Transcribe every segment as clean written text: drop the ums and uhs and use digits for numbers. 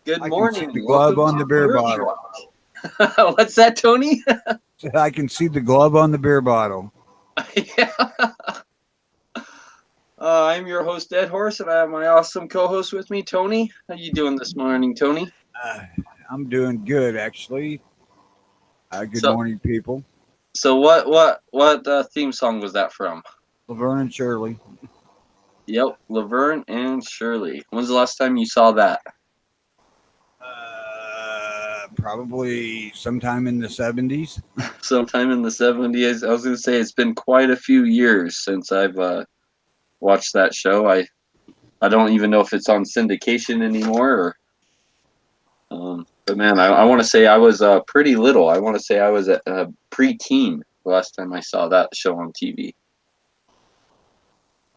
Good I can see morning. the glove Welcome on to the beer Beer bottle. Talk. What's that, Tony? I can see the glove on the beer bottle. Yeah. I'm your host, Ed Horse, and I have my awesome co-host with me, Tony. How you doing this morning, Tony? Uh, I'm doing good, actually. Good So, morning, people. so what theme song was that from? Laverne and Shirley. Yep, Laverne and Shirley. When's the last time you saw that? Probably sometime in the 70s. Sometime in the 70s. I was going to say it's been quite a few years since I've watched that show. I don't even know if it's on syndication anymore. But man, I want to say I was pretty little. I want to say I was a preteen the last time I saw that show on TV.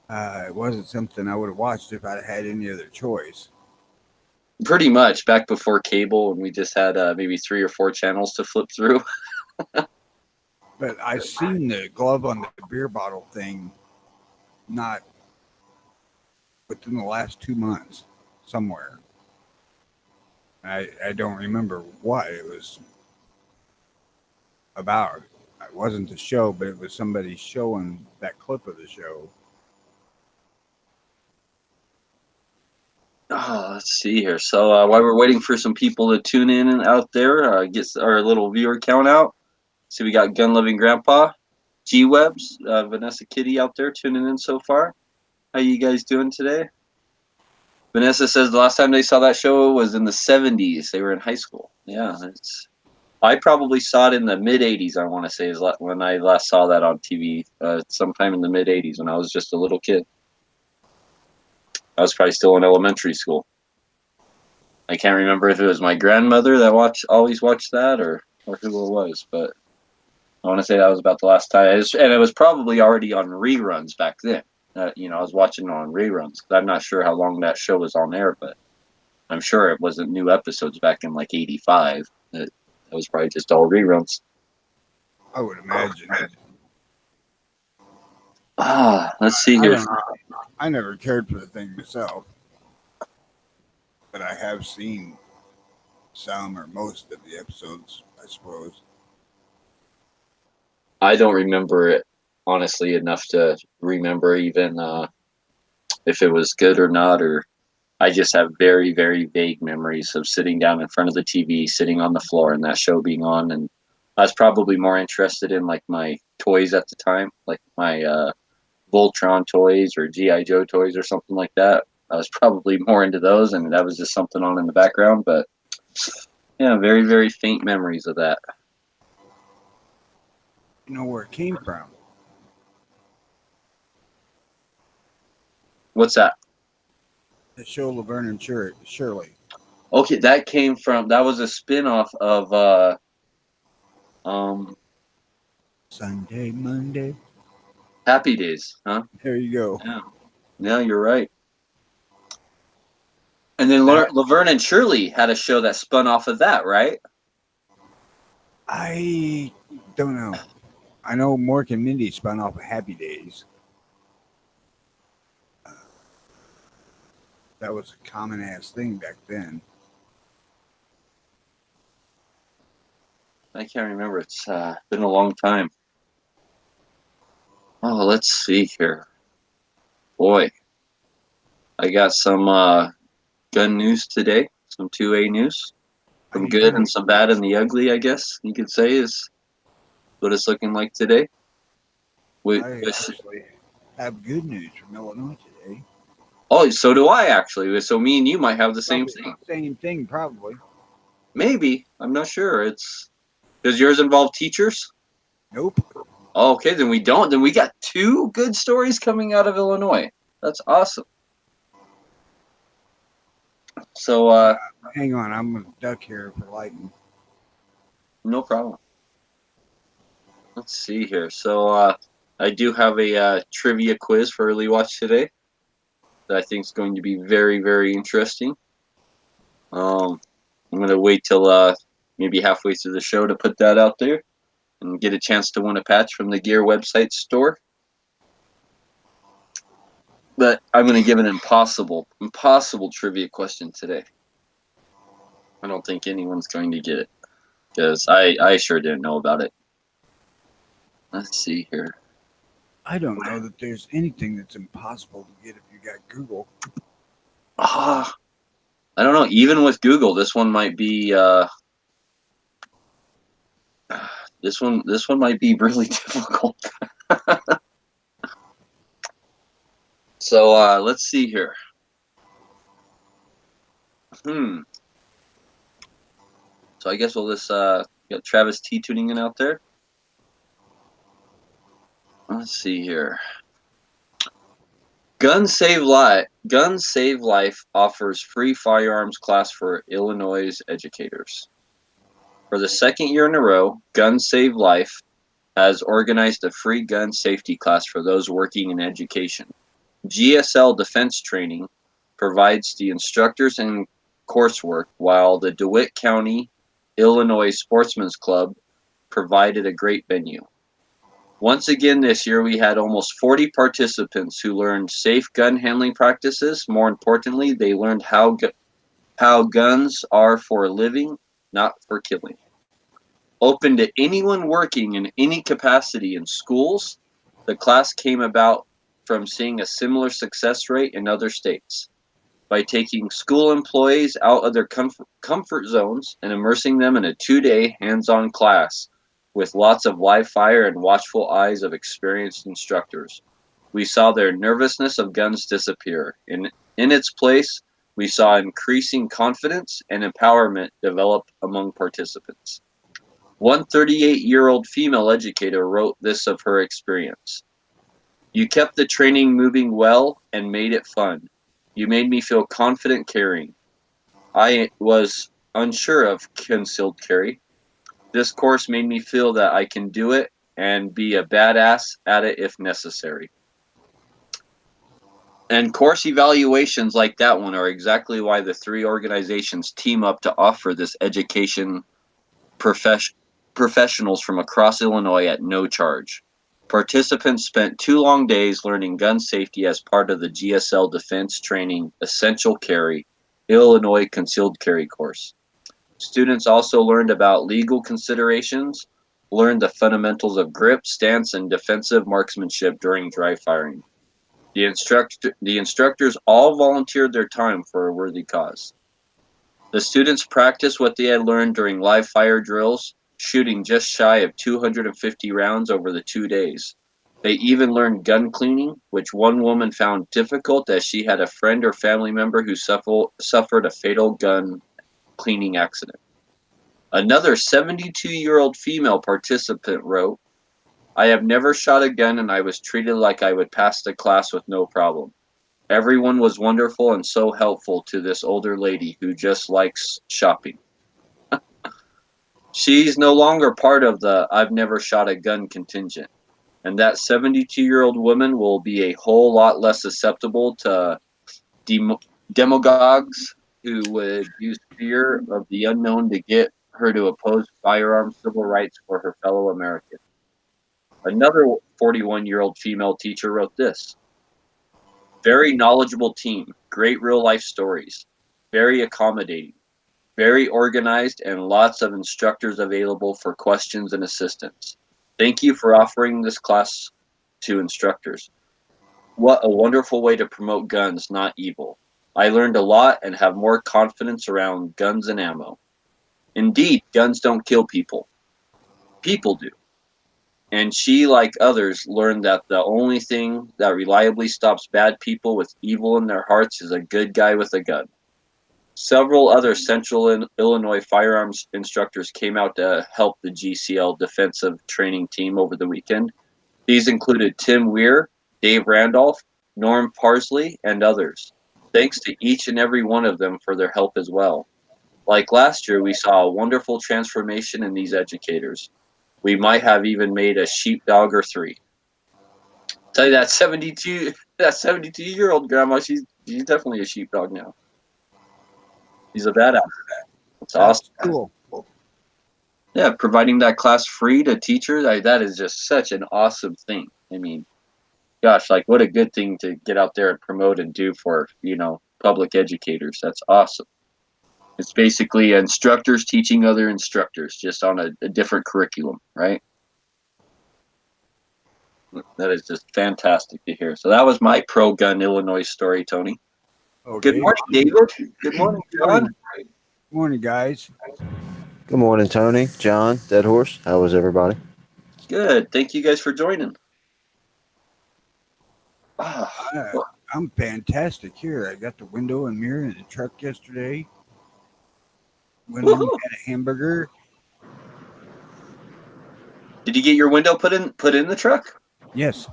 It wasn't something I would have watched if I'd had any other choice. Pretty much back before cable, and we just had maybe 3 or 4 channels to flip through. But I seen the glove on the beer bottle thing not within the last 2 months somewhere. I don't remember what it was about. It wasn't the show, but it was somebody showing that clip of the show. Oh, let's see here. So while we're waiting for some people to tune in and out there, get our little viewer count out. So we got Gun Loving Grandpa, G Webs, Vanessa Kitty out there tuning in so far. How you guys doing today? Vanessa says the last time they saw that show was in the 70s. They were in high school. Yeah, I probably saw it in the mid 80s. I want to say is when I last saw that on TV. Sometime in the mid 80s when I was just a little kid. I was probably still in elementary school. I can't remember if it was my grandmother that always watched that or who it was, but I want to say that was about the last time. And it was probably already on reruns back then. I was watching it on reruns. I'm not sure how long that show was on air, but I'm sure it wasn't new episodes back in like '85. It was probably just all reruns. I would imagine. Let's see here. I never cared for the thing myself, but I have seen some or most of the episodes, I suppose. I don't remember it honestly enough to remember even if it was good or not, or I just have very, very vague memories of sitting down in front of the TV, sitting on the floor, and that show being on. And I was probably more interested in like my toys at the time, like my Voltron toys or GI Joe toys or something like that. I was probably more into those, and that was just something on in the background. But yeah, very, very faint memories of that. You know where it came from? What's that? The show Laverne and Shirley. Okay, that was a spin-off of Sunday, Monday. Happy Days, huh? There you go. Yeah, you're right. And then Laverne and Shirley had a show that spun off of that, right? I don't know. I know Mork and Mindy spun off of Happy Days. That was a common ass thing back then. I can't remember. It's been a long time. Oh, let's see here. Boy, I got some gun news today. Some 2A news. Some good and some bad and the ugly, I guess you could say, is what it's looking like today. I actually have good news from Illinois today. Oh, so do I actually. So me and you might have the same thing. Same thing, probably. Maybe. I'm not sure. Does yours involve teachers? Nope. Oh, okay, then we don't. Then we got 2 good stories coming out of Illinois. That's awesome. So hang on, I'm gonna duck here for lighting. No problem. Let's see here. So I do have a trivia quiz for early watch today that I think is going to be very, very interesting. I'm going to wait till maybe halfway through the show to put that out there and get a chance to win a patch from the Gear website store. But I'm going to give an impossible trivia question today. I don't think anyone's going to get it because I sure didn't know about it. Let's see here. I don't know that there's anything that's impossible to get if you got Google. Ah, I don't know. Even with Google, this one might be this one might be really difficult. So let's see here. Hmm. So I guess we'll just got Travis T tuning in out there. Let's see here. Gun Save Life offers free firearms class for Illinois educators. For the second year in a row, Gun Save Life has organized a free gun safety class for those working in education. GSL Defense Training provides the instructors and coursework, while the DeWitt County, Illinois Sportsman's Club provided a great venue. Once again this year, we had almost 40 participants who learned safe gun handling practices. More importantly, they learned how guns are for living, not for killing. Open to anyone working in any capacity in schools, the class came about from seeing a similar success rate in other states. By taking school employees out of their comfort zones and immersing them in a 2-day hands-on class with lots of live fire and watchful eyes of experienced instructors, we saw their nervousness of guns disappear. In its place, we saw increasing confidence and empowerment develop among participants. One 38-year-old female educator wrote this of her experience. You kept the training moving well and made it fun. You made me feel confident carrying. I was unsure of concealed carry. This course made me feel that I can do it and be a badass at it if necessary. And course evaluations like that one are exactly why the three organizations team up to offer this education professionals from across Illinois at no charge. Participants spent 2 long days learning gun safety as part of the GSL Defense Training Essential Carry Illinois Concealed Carry course. Students also learned about legal considerations, learned the fundamentals of grip, stance, and defensive marksmanship during dry firing. The instructors all volunteered their time for a worthy cause. The students practiced what they had learned during live fire drills, shooting just shy of 250 rounds over the 2 days. They even learned gun cleaning, which one woman found difficult as she had a friend or family member who suffered a fatal gun cleaning accident. Another 72-year-old female participant wrote, I have never shot a gun and I was treated like I would pass the class with no problem. Everyone was wonderful and so helpful to this older lady who just likes shopping. She's no longer part of the I've never shot a gun contingent, and that 72-year-old woman will be a whole lot less susceptible to demagogues who would use fear of the unknown to get her to oppose firearm civil rights for her fellow Americans. Another 41-year-old female teacher wrote this. Very knowledgeable team, great real life stories, very accommodating, very organized, and lots of instructors available for questions and assistance. Thank you for offering this class to instructors. What a wonderful way to promote guns, not evil. I learned a lot and have more confidence around guns and ammo. Indeed, guns don't kill people. People do. And she, like others, learned that the only thing that reliably stops bad people with evil in their hearts is a good guy with a gun. Several other Central Illinois firearms instructors came out to help the GCL defensive training team over the weekend. These included Tim Weir, Dave Randolph, Norm Parsley, and others. Thanks to each and every one of them for their help as well. Like last year, we saw a wonderful transformation in these educators. We might have even made a sheepdog or three. Tell you that 72-year-old grandma, she's definitely a sheepdog now. She's a badass. It's awesome. That's cool. Yeah, providing that class free to teachers, that is just such an awesome thing. I mean, gosh, like what a good thing to get out there and promote and do for, public educators. That's awesome. It's basically instructors teaching other instructors, just on a different curriculum, right? That is just fantastic to hear. So that was my pro-gun Illinois story, Tony. Good Okay. morning, David. Good morning, John. Morning, guys. Good morning, Tony, John, Dead Horse. How was everybody? Good. Thank you guys for joining. I'm fantastic here. I got the window and mirror in the truck yesterday. Went home, had a hamburger. Did you get your window put in the truck? Yes.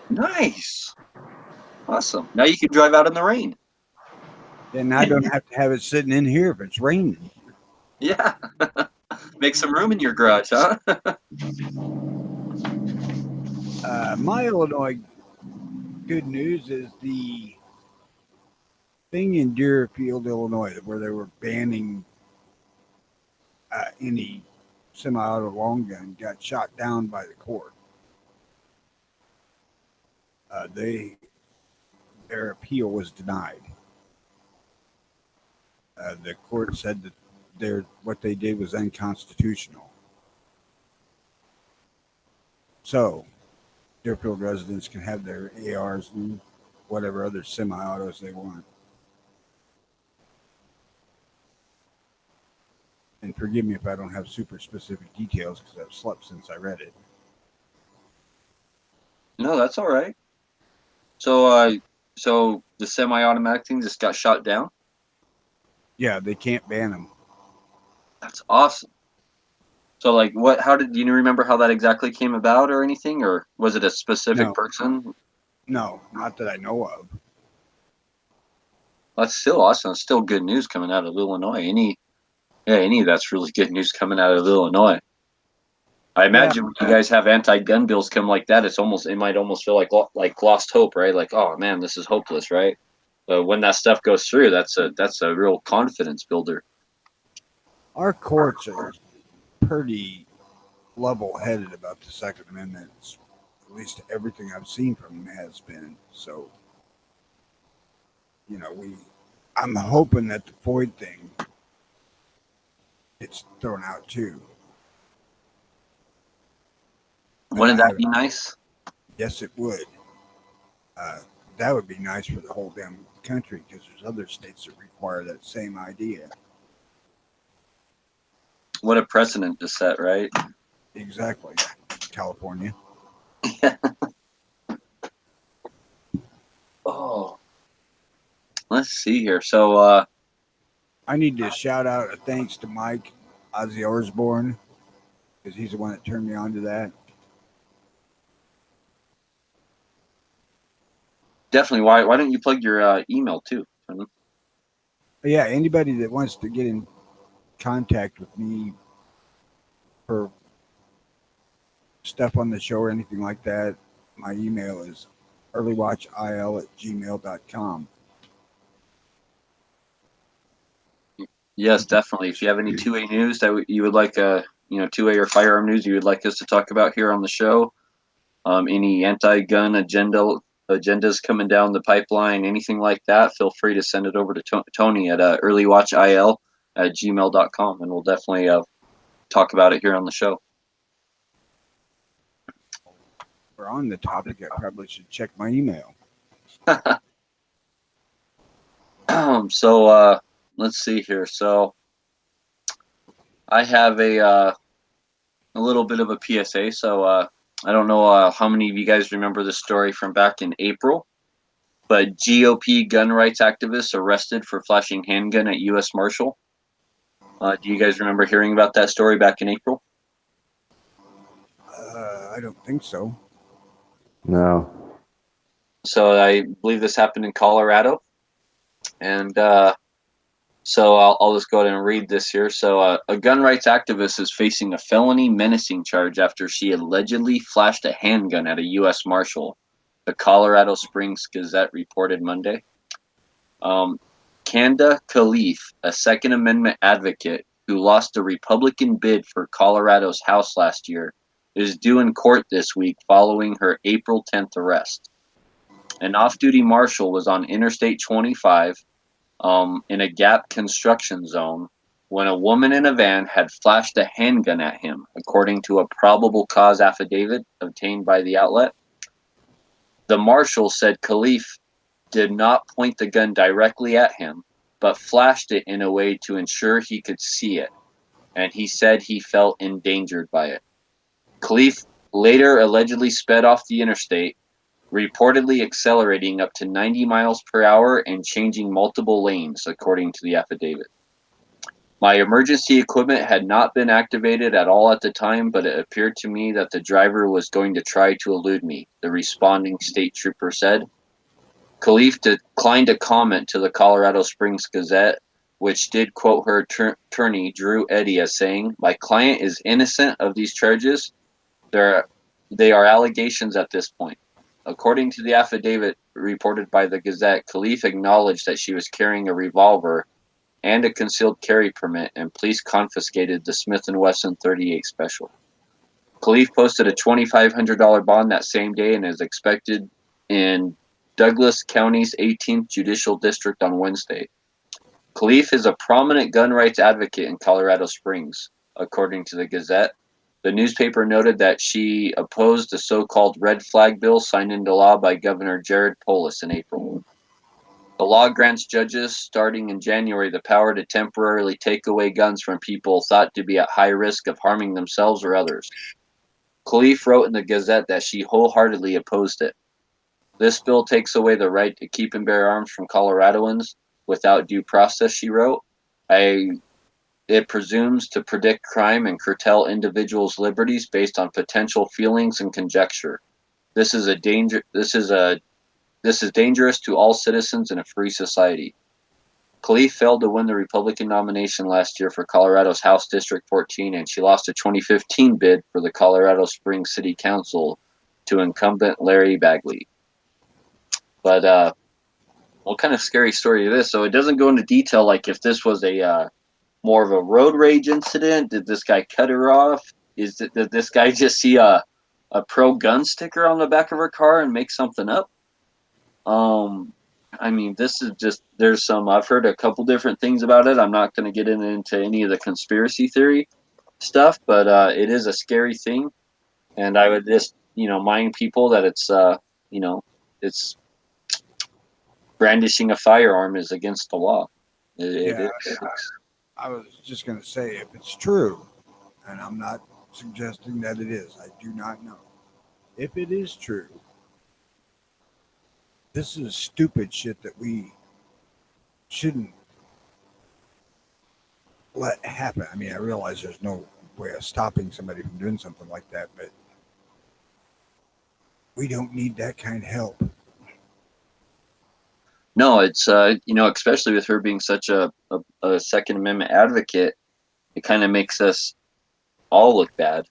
Nice. Awesome. Now you can drive out in the rain. And I don't have to have it sitting in here if it's raining. Yeah. Make some room in your garage, huh? My Illinois good news is the thing in Deerfield, Illinois, where they were banning any semi-auto long gun got shot down by the court. Their appeal was denied. The court said that what they did was unconstitutional. So, Deerfield residents can have their ARs and whatever other semi-autos they want. And forgive me if I don't have super specific details because I've slept since I read it. No, that's all right. So the semi-automatic thing just got shot down? Yeah, they can't ban them. That's awesome. So do you remember how that exactly came about or anything, or was it a specific person? No, not that I know of. That's still awesome. It's still good news coming out of Illinois. Any of that's really good news coming out of Illinois. I imagine when you guys have anti-gun bills come like that, it might almost feel like lost hope, right? Like, oh man, this is hopeless, right? But when that stuff goes through, that's a real confidence builder. Our courts are pretty level-headed about the Second Amendment. At least everything I've seen from them has been. So, I'm hoping that the Floyd thing gets thrown out too. Wouldn't that be nice? Yes, it would. That would be nice for the whole damn country because there's other states that require that same idea. What a precedent to set, right? Exactly. California. Oh, let's see here. So, I need to shout out a thanks to Mike Ozzy Osbourne because he's the one that turned me on to that. definitely. Why don't you plug your email too? Yeah, anybody that wants to get in contact with me for stuff on the show or anything like that, my email is earlywatchil@gmail.com. Yes, definitely. If you have any 2A news that you would like, 2A or firearm news you would like us to talk about here on the show, any anti-gun agendas coming down the pipeline, anything like that, feel free to send it over to Tony at earlywatchil@gmail.com, and we'll definitely talk about it here on the show. We're on the topic. I probably should check my email. So let's see here. So I have a little bit of a PSA. So I don't know how many of you guys remember this story from back in April, but GOP gun rights activists arrested for flashing handgun at U.S. Marshal. Do you guys remember hearing about that story back in April? I don't think so. No. So I believe this happened in Colorado. And so I'll just go ahead and read this here. So a gun rights activist is facing a felony menacing charge after she allegedly flashed a handgun at a U.S. Marshal, the Colorado Springs Gazette reported Monday. Kanda Khalif, a Second Amendment advocate who lost a Republican bid for Colorado's House last year, is due in court this week following her April 10th arrest. An off-duty marshal was on Interstate 25 in a Gap construction zone when a woman in a van had flashed a handgun at him, according to a probable cause affidavit obtained by the outlet. The marshal said Khalif did not point the gun directly at him, but flashed it in a way to ensure he could see it, and he said he felt endangered by it. Khalif later allegedly sped off the interstate, reportedly accelerating up to 90 miles per hour and changing multiple lanes, according to the affidavit. My emergency equipment had not been activated at all at the time, but it appeared to me that the driver was going to try to elude me, the responding state trooper said. Khalif declined to comment to the Colorado Springs Gazette, which did quote her attorney, Drew Eddy, as saying, "My client is innocent of these charges. They are allegations at this point." According to the affidavit reported by the Gazette, Khalif acknowledged that she was carrying a revolver and a concealed carry permit, and police confiscated the Smith & Wesson .38 Special. Khalif posted a $2,500 bond that same day and is expected in Douglas County's 18th Judicial District on Wednesday. Khalif is a prominent gun rights advocate in Colorado Springs, according to the Gazette. The newspaper noted that she opposed the so-called red flag bill signed into law by Governor Jared Polis in April. The law grants judges, starting in January, the power to temporarily take away guns from people thought to be at high risk of harming themselves or others. Khalif wrote in the Gazette that she wholeheartedly opposed it. This bill takes away the right to keep and bear arms from Coloradoans without due process, she wrote. It presumes to predict crime and curtail individuals' liberties based on potential feelings and conjecture. This is dangerous to all citizens in a free society. Khalif failed to win the Republican nomination last year for Colorado's House District 14, and she lost a 2015 bid for the Colorado Springs City Council to incumbent Larry Bagley. But what kind of scary story is this? So it doesn't go into detail like if this was a more of a road rage incident. Did this guy cut her off? Did this guy just see a pro-gun sticker on the back of her car and make something up? I mean, this is just, I've heard a couple different things about it. I'm not going to get into any of the conspiracy theory stuff, but it is a scary thing. And I would just, mind people that it's brandishing a firearm is against the law. I was just going to say, if it's true, and I'm not suggesting that it is, I do not know. If it is true, this is stupid shit that we shouldn't let happen. I mean, I realize there's no way of stopping somebody from doing something like that, but we don't need that kind of help. No, it's especially with her being such a Second Amendment advocate, it kind of makes us all look bad,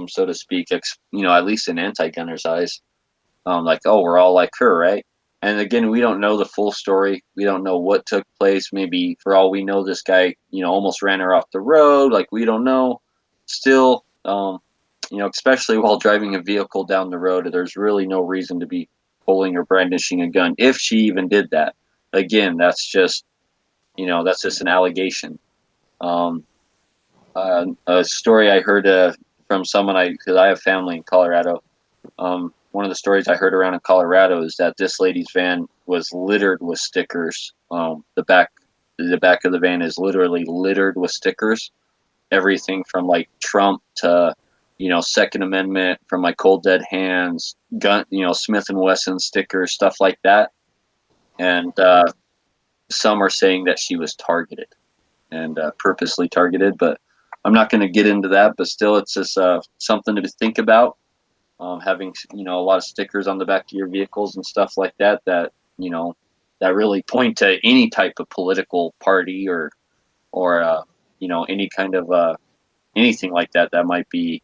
so to speak. At least in anti-gunners' eyes, like, oh, we're all like her, right? And again, we don't know the full story. We don't know what took place. Maybe for all we know, this guy, almost ran her off the road. Like, we don't know. Still, especially while driving a vehicle down the road, there's really no reason to be pulling or brandishing a gun if she even did that. Again, that's just an allegation. A story I heard from someone because I have family in Colorado. One of the stories I heard around in Colorado is that this lady's van was littered with stickers. The back of the van is literally littered with stickers. Everything from like Trump to Second Amendment, from like Cold Dead Hands, gun, Smith and Wesson stickers, stuff like that. And some are saying that she was targeted and purposely targeted, but I'm not going to get into that. But still, it's just something to think about. Having a lot of stickers on the back of your vehicles and stuff like that that really point to any type of political party or any kind of anything like that might be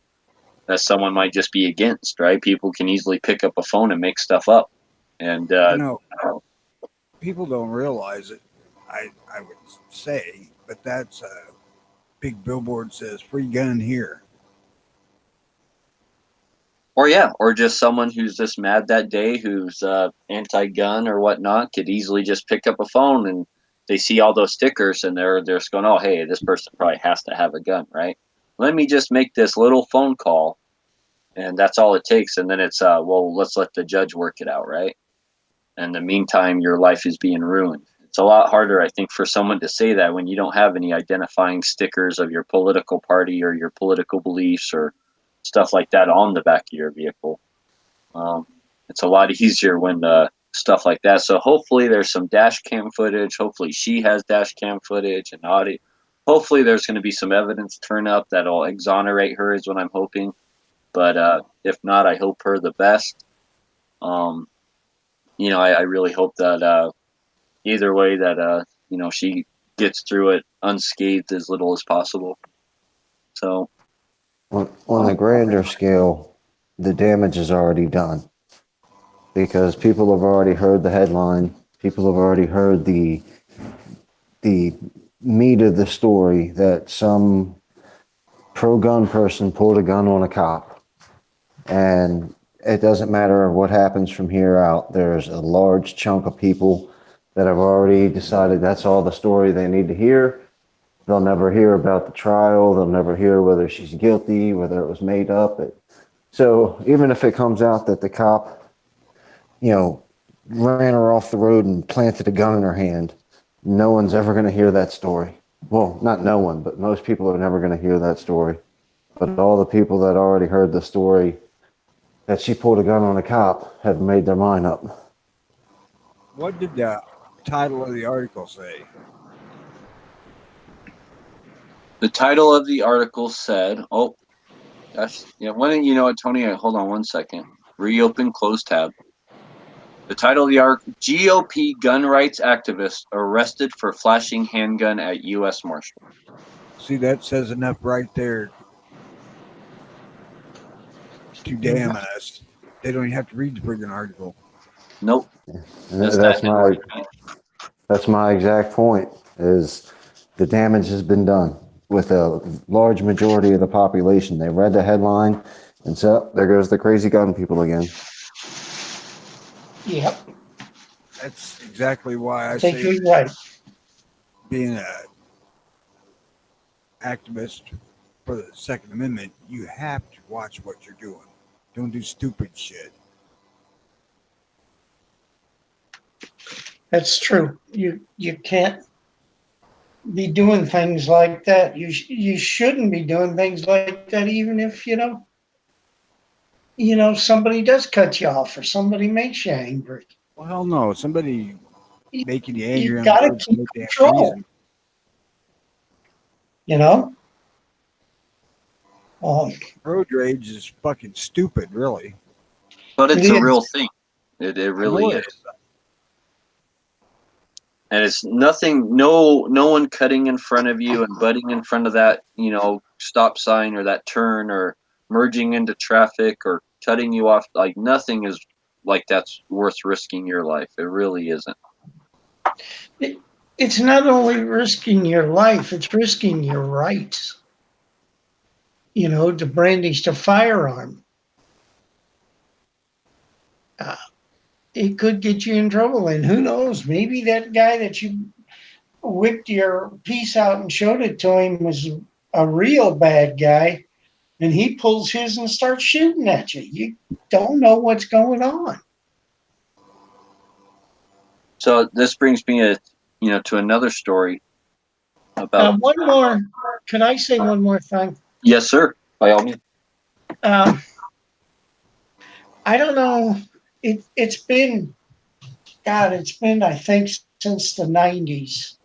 that someone might just be against, right? People can easily pick up a phone and make stuff up, and people don't realize it. I would say, but that's a big billboard says "free gun here." Or just someone who's just mad that day, who's anti-gun or whatnot, could easily just pick up a phone and they see all those stickers and they're just going, oh, hey, this person probably has to have a gun, right? Let me just make this little phone call, and that's all it takes. And then it's, well, let's let the judge work it out, right? And in the meantime, your life is being ruined. It's a lot harder, I think, for someone to say that when you don't have any identifying stickers of your political party or your political beliefs or stuff like that on the back of your vehicle. It's a lot easier when stuff like that. So hopefully there's some dash cam footage. Hopefully she has dash cam footage and audio. Hopefully there's going to be some evidence turn up that'll exonerate her is what I'm hoping. But if not, I hope her the best. I really hope that either way that she gets through it unscathed as little as possible. So on a grander scale, the damage is already done because people have already heard the headline. People have already heard the meat of the story that some pro-gun person pulled a gun on a cop. And it doesn't matter what happens from here out. There's a large chunk of people that have already decided that's all the story they need to hear. They'll never hear about the trial. They'll never hear whether she's guilty, whether it was made up. So even if it comes out that the cop, ran her off the road and planted a gun in her hand, no one's ever going to hear that story. Well, not no one, but most people are never going to hear that story. But all the people that already heard the story that she pulled a gun on a cop have made their mind up. What did the title of the article say? the title of the article said, oh, gosh, yeah, why don't you know what, Tony? Hold on one second. Reopen, close tab. The title of the article, GOP gun rights activist arrested for flashing handgun at U.S. Marshal. See, that says enough right there to damn us. They don't even have to read the friggin' article. Nope. And that's my exact point, is the damage has been done with a large majority of the population. They read the headline and so there goes the crazy gun people again. Yep. That's exactly why I Take say it right. being an activist for the Second Amendment, you have to watch what you're doing. Don't do stupid shit. That's true. You can't be doing things like that. You shouldn't be doing things like that, even if somebody does cut you off or somebody makes you angry. Well, hell no. Somebody making you angry You on gotta the road for keep no damn control. reason. Road rage is fucking stupid, really. But it's It a is. real thing. It really is. And it's nothing, no one cutting in front of you and butting in front of that, stop sign or that turn or merging into traffic or cutting you off. Like nothing is like that's worth risking your life. It really isn't. It's not only risking your life, it's risking your rights, to brandish a firearm. It could get you in trouble. And who knows, maybe that guy that you whipped your piece out and showed it to him was a real bad guy, and he pulls his and starts shooting at you. You don't know what's going on. So this brings me to another story about. One more. Can I say one more thing? Yes, sir. By all means. I don't know. It's been, God, I think, since the 90s.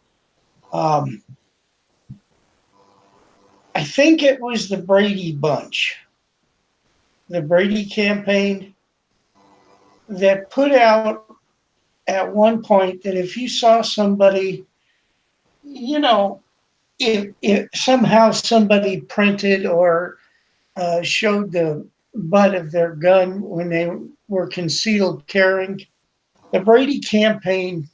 I think it was the Brady Bunch, the Brady campaign, that put out at one point that if you saw somebody, if somehow somebody printed or showed the butt of their gun when they were concealed carrying, the Brady campaign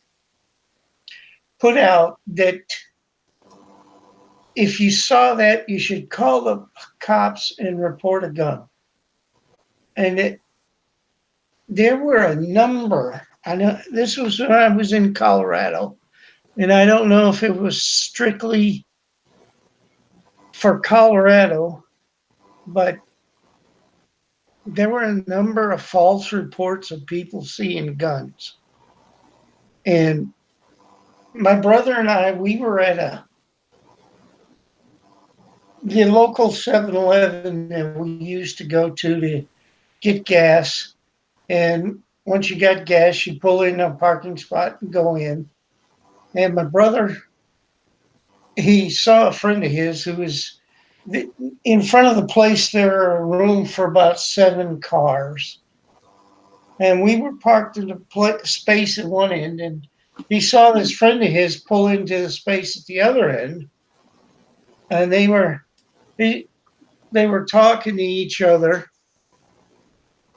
put out that if you saw that, you should call the cops and report a gun. And there were a number. I know this was when I was in Colorado. And I don't know if it was strictly for Colorado, but there were a number of false reports of people seeing guns. And my brother and I, we were at the local 7-Eleven that we used to go to get gas. And once you got gas, you pull in a parking spot and go in. And my brother, he saw a friend of his who was in front of the place. There were room for about 7 cars, and we were parked in the space at one end, and he saw this friend of his pull into the space at the other end, and they, they were talking to each other,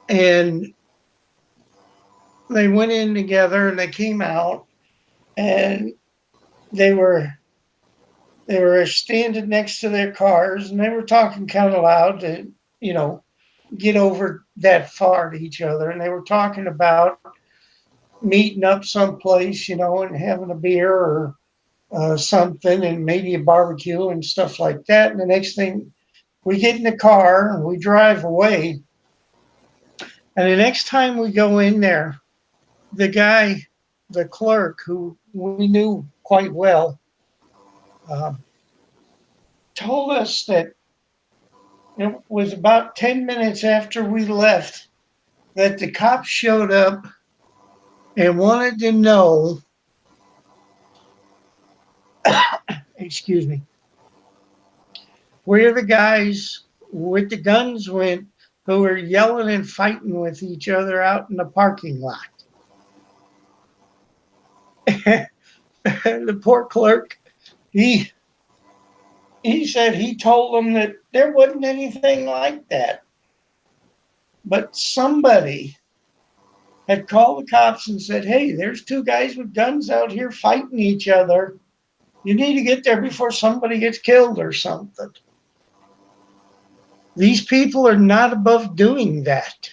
and they went in together, and they came out, and they were they were standing next to their cars, and they were talking kind of loud to, you know, get over that far to each other, and they were talking about meeting up someplace, and having a beer or something, and maybe a barbecue and stuff like that. And the next thing, we get in the car and we drive away. And the next time we go in there, the guy, the clerk, who we knew quite well, uh, told us that it was about 10 minutes after we left that the cops showed up and wanted to know, excuse me, where the guys with the guns went who were yelling and fighting with each other out in the parking lot. The poor clerk, he said he told them that there wasn't anything like that. But somebody had called the cops and said, hey, there's 2 guys with guns out here fighting each other. You need to get there before somebody gets killed or something. These people are not above doing that.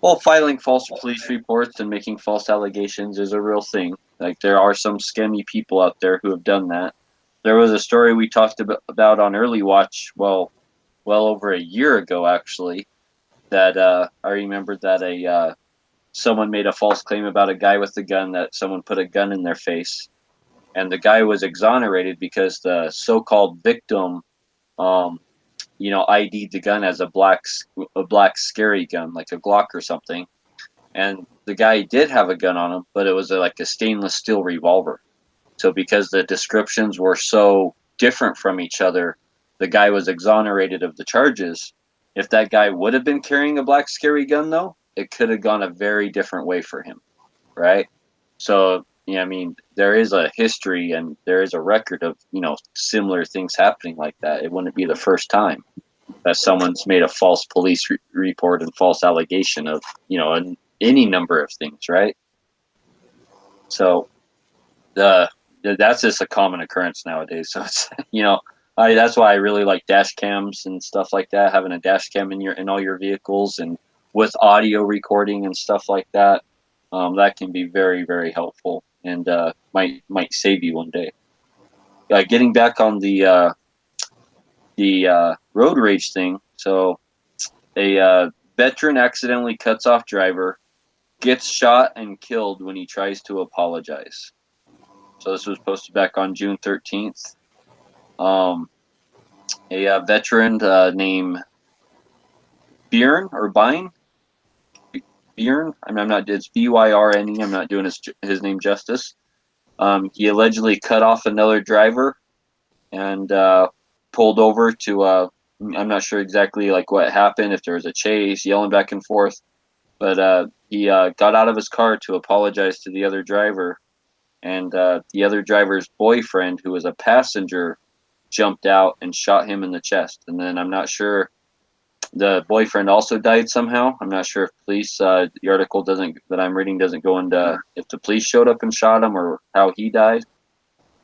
Well, filing false police reports and making false allegations is a real thing. Like, there are some scammy people out there who have done that. There was a story we talked about on Early Watch, well over a year ago, actually, that I remember that someone made a false claim about a guy with a gun, that someone put a gun in their face, and the guy was exonerated because the so-called victim, ID'd the gun as a black scary gun, like a Glock or something, and the guy did have a gun on him, but it was like a stainless steel revolver. So because the descriptions were so different from each other, the guy was exonerated of the charges. If that guy would have been carrying a black scary gun, though, it could have gone a very different way for him, right? So, I mean, there is a history and there is a record of, similar things happening like that. It wouldn't be the first time that someone's made a false police report and false allegation of, any number of things, right? So, that's just a common occurrence nowadays. So it's that's why I really like dash cams and stuff like that. Having a dash cam in all your vehicles and with audio recording and stuff like that, that can be very, very helpful and might save you one day. Getting back on the road rage thing. So a veteran accidentally cuts off driver, gets shot and killed when he tries to apologize. So this was posted back on June 13th. A veteran named Byrne or Byrne. I'm not. It's Byrne. I'm not doing his name justice. He allegedly cut off another driver and pulled over to. I'm not sure exactly like what happened. If there was a chase, yelling back and forth, but he got out of his car to apologize to the other driver. And the other driver's boyfriend, who was a passenger, jumped out and shot him in the chest. And then I'm not sure, the boyfriend also died somehow. I'm not sure if police, the article that I'm reading doesn't go into if the police showed up and shot him or how he died,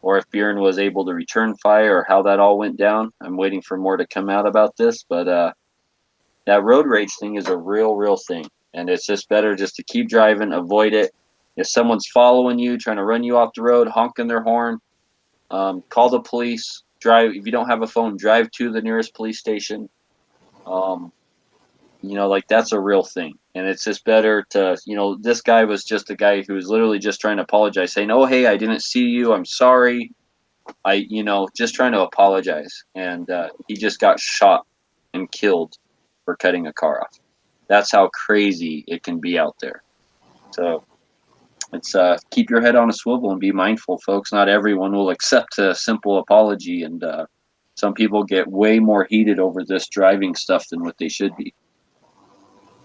or if Byrne was able to return fire or how that all went down. I'm waiting for more to come out about this, but that road rage thing is a real thing. And it's just better just to keep driving, avoid it. If someone's following you, trying to run you off the road, honking their horn, call the police. Drive. If you don't have a phone, drive to the nearest police station. Like that's a real thing. And it's just better to, this guy was just a guy who was literally just trying to apologize, saying, "Oh, hey, I didn't see you. I'm sorry." Just trying to apologize. And he just got shot and killed for cutting a car off. That's how crazy it can be out there. So it's keep your head on a swivel and be mindful, folks. Not everyone will accept a simple apology. And some people get way more heated over this driving stuff than what they should be.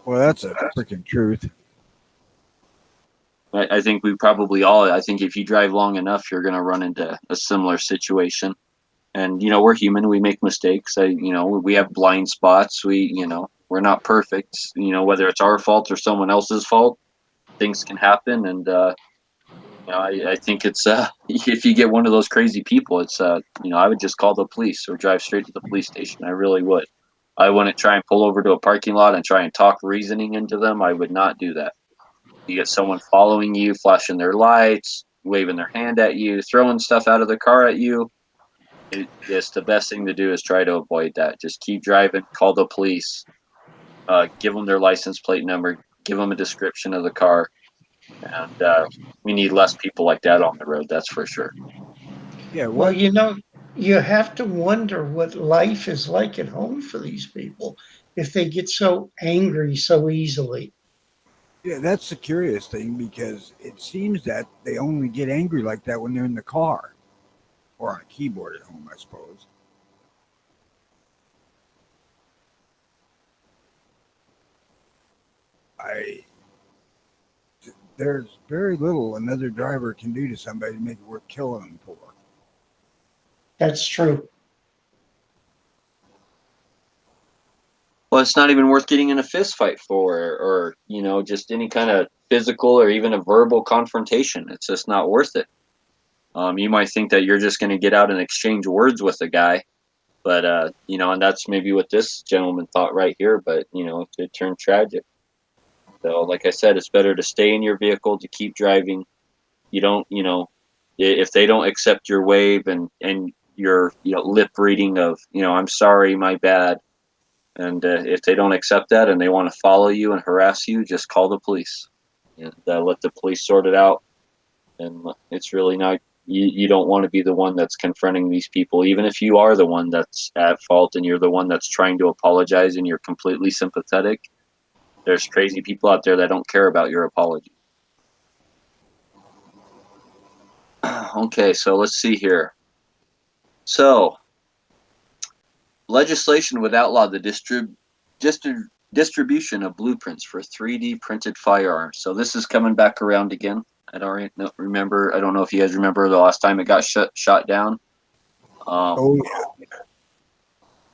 Well, that's a freaking truth. I think we probably all, I think if you drive long enough, you're going to run into a similar situation. And, we're human. We make mistakes. We have blind spots. We're not perfect. Whether it's our fault or someone else's fault, things can happen. And, I think it's, if you get one of those crazy people, it's, I would just call the police or drive straight to the police station. I really would. I wouldn't try and pull over to a parking lot and try and talk reasoning into them. I would not do that. You get someone following you, flashing their lights, waving their hand at you, throwing stuff out of the car at you. It's the best thing to do is try to avoid that. Just keep driving, call the police, give them their license plate number, give them a description of the car. And we need less people like that on the road, that's for sure. Yeah. Well, What? you have to wonder what life is like at home for these people if they get so angry so easily. Yeah, that's the curious thing because it seems that they only get angry like that when they're in the car or on a keyboard at home, I suppose. There's very little another driver can do to somebody to make it worth killing them for. That's true. Well, it's not even worth getting in a fist fight for, or just any kind of physical or even a verbal confrontation. It's just not worth it. You might think that you're just going to get out and exchange words with the guy, but and that's maybe what this gentleman thought right here. But it turned tragic. So, like I said, it's better to stay in your vehicle, to keep driving. You don't, if they don't accept your wave and your lip reading of I'm sorry, my bad. And if they don't accept that and they want to follow you and harass you, just call the police and let the police sort it out. And it's really not, you don't want to be the one that's confronting these people, even if you are the one that's at fault and you're the one that's trying to apologize and you're completely sympathetic. There's crazy people out there that don't care about your apology. Okay, so let's see here. So, legislation would outlaw the distribution of blueprints for 3D printed firearms. So this is coming back around again. I don't remember. I don't know if you guys remember the last time it got shot down. Oh, yeah.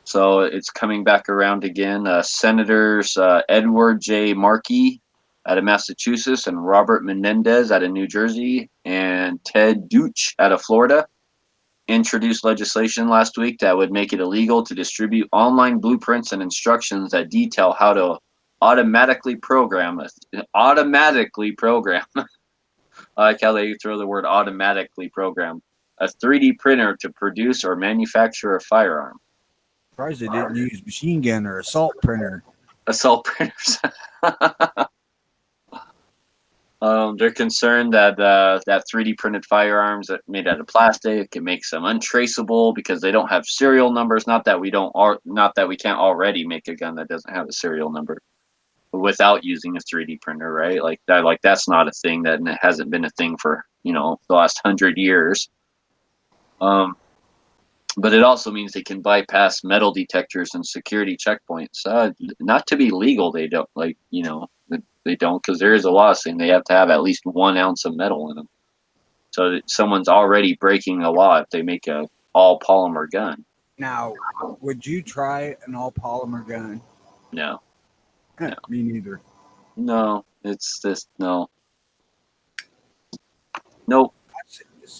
So it's coming back around again. Senators Edward J. Markey out of Massachusetts and Robert Menendez out of New Jersey and Ted Deutsch out of Florida introduced legislation last week that would make it illegal to distribute online blueprints and instructions that detail how to automatically program. I like how they throw the word automatically program a 3D printer to produce or manufacture a firearm. Surprised they didn't use machine gun or assault printer. Assault printers. They're concerned that that 3D printed firearms that made out of plastic, it makes them untraceable because they don't have serial numbers. Not that we can't already make a gun that doesn't have a serial number without using a 3D printer, right? Like that, that's not a thing that hasn't been a thing for the last 100 years. But it also means they can bypass metal detectors and security checkpoints. Not to be legal, they don't They don't, because there is a law saying they have to have at least 1 ounce of metal in them. So that someone's already breaking a law if they make a all polymer gun. Now, would you try an all polymer gun? No. No. Me neither. No, it's just no. Nope.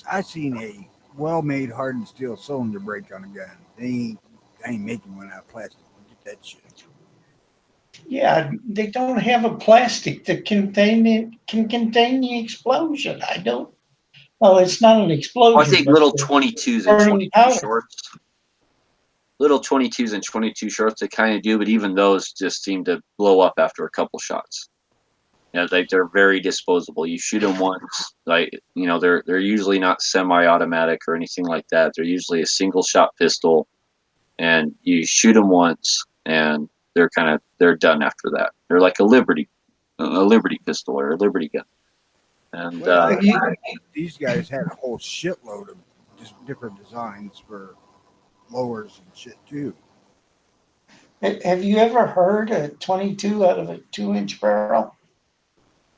I seen a well-made hardened steel cylinder break on a gun. They ain't making one out of plastic. Get that shit. Yeah, they don't have a plastic that can contain the explosion. I don't. Well, it's not an I explosion, think but little the 22s and burning 22 powder. shorts. Little 22s and 22 shorts they kind of do, but even those just seem to blow up after a couple shots. You know, like they're very disposable. You shoot them once, like they're usually not semi-automatic or anything like that. They're usually a single shot pistol, and you shoot them once, and they're done after that. They're like a Liberty pistol or a Liberty gun. And Well, Have you these guys had a whole shitload of just different designs for lowers and shit too. have you ever heard a 22 out of a 2-inch barrel?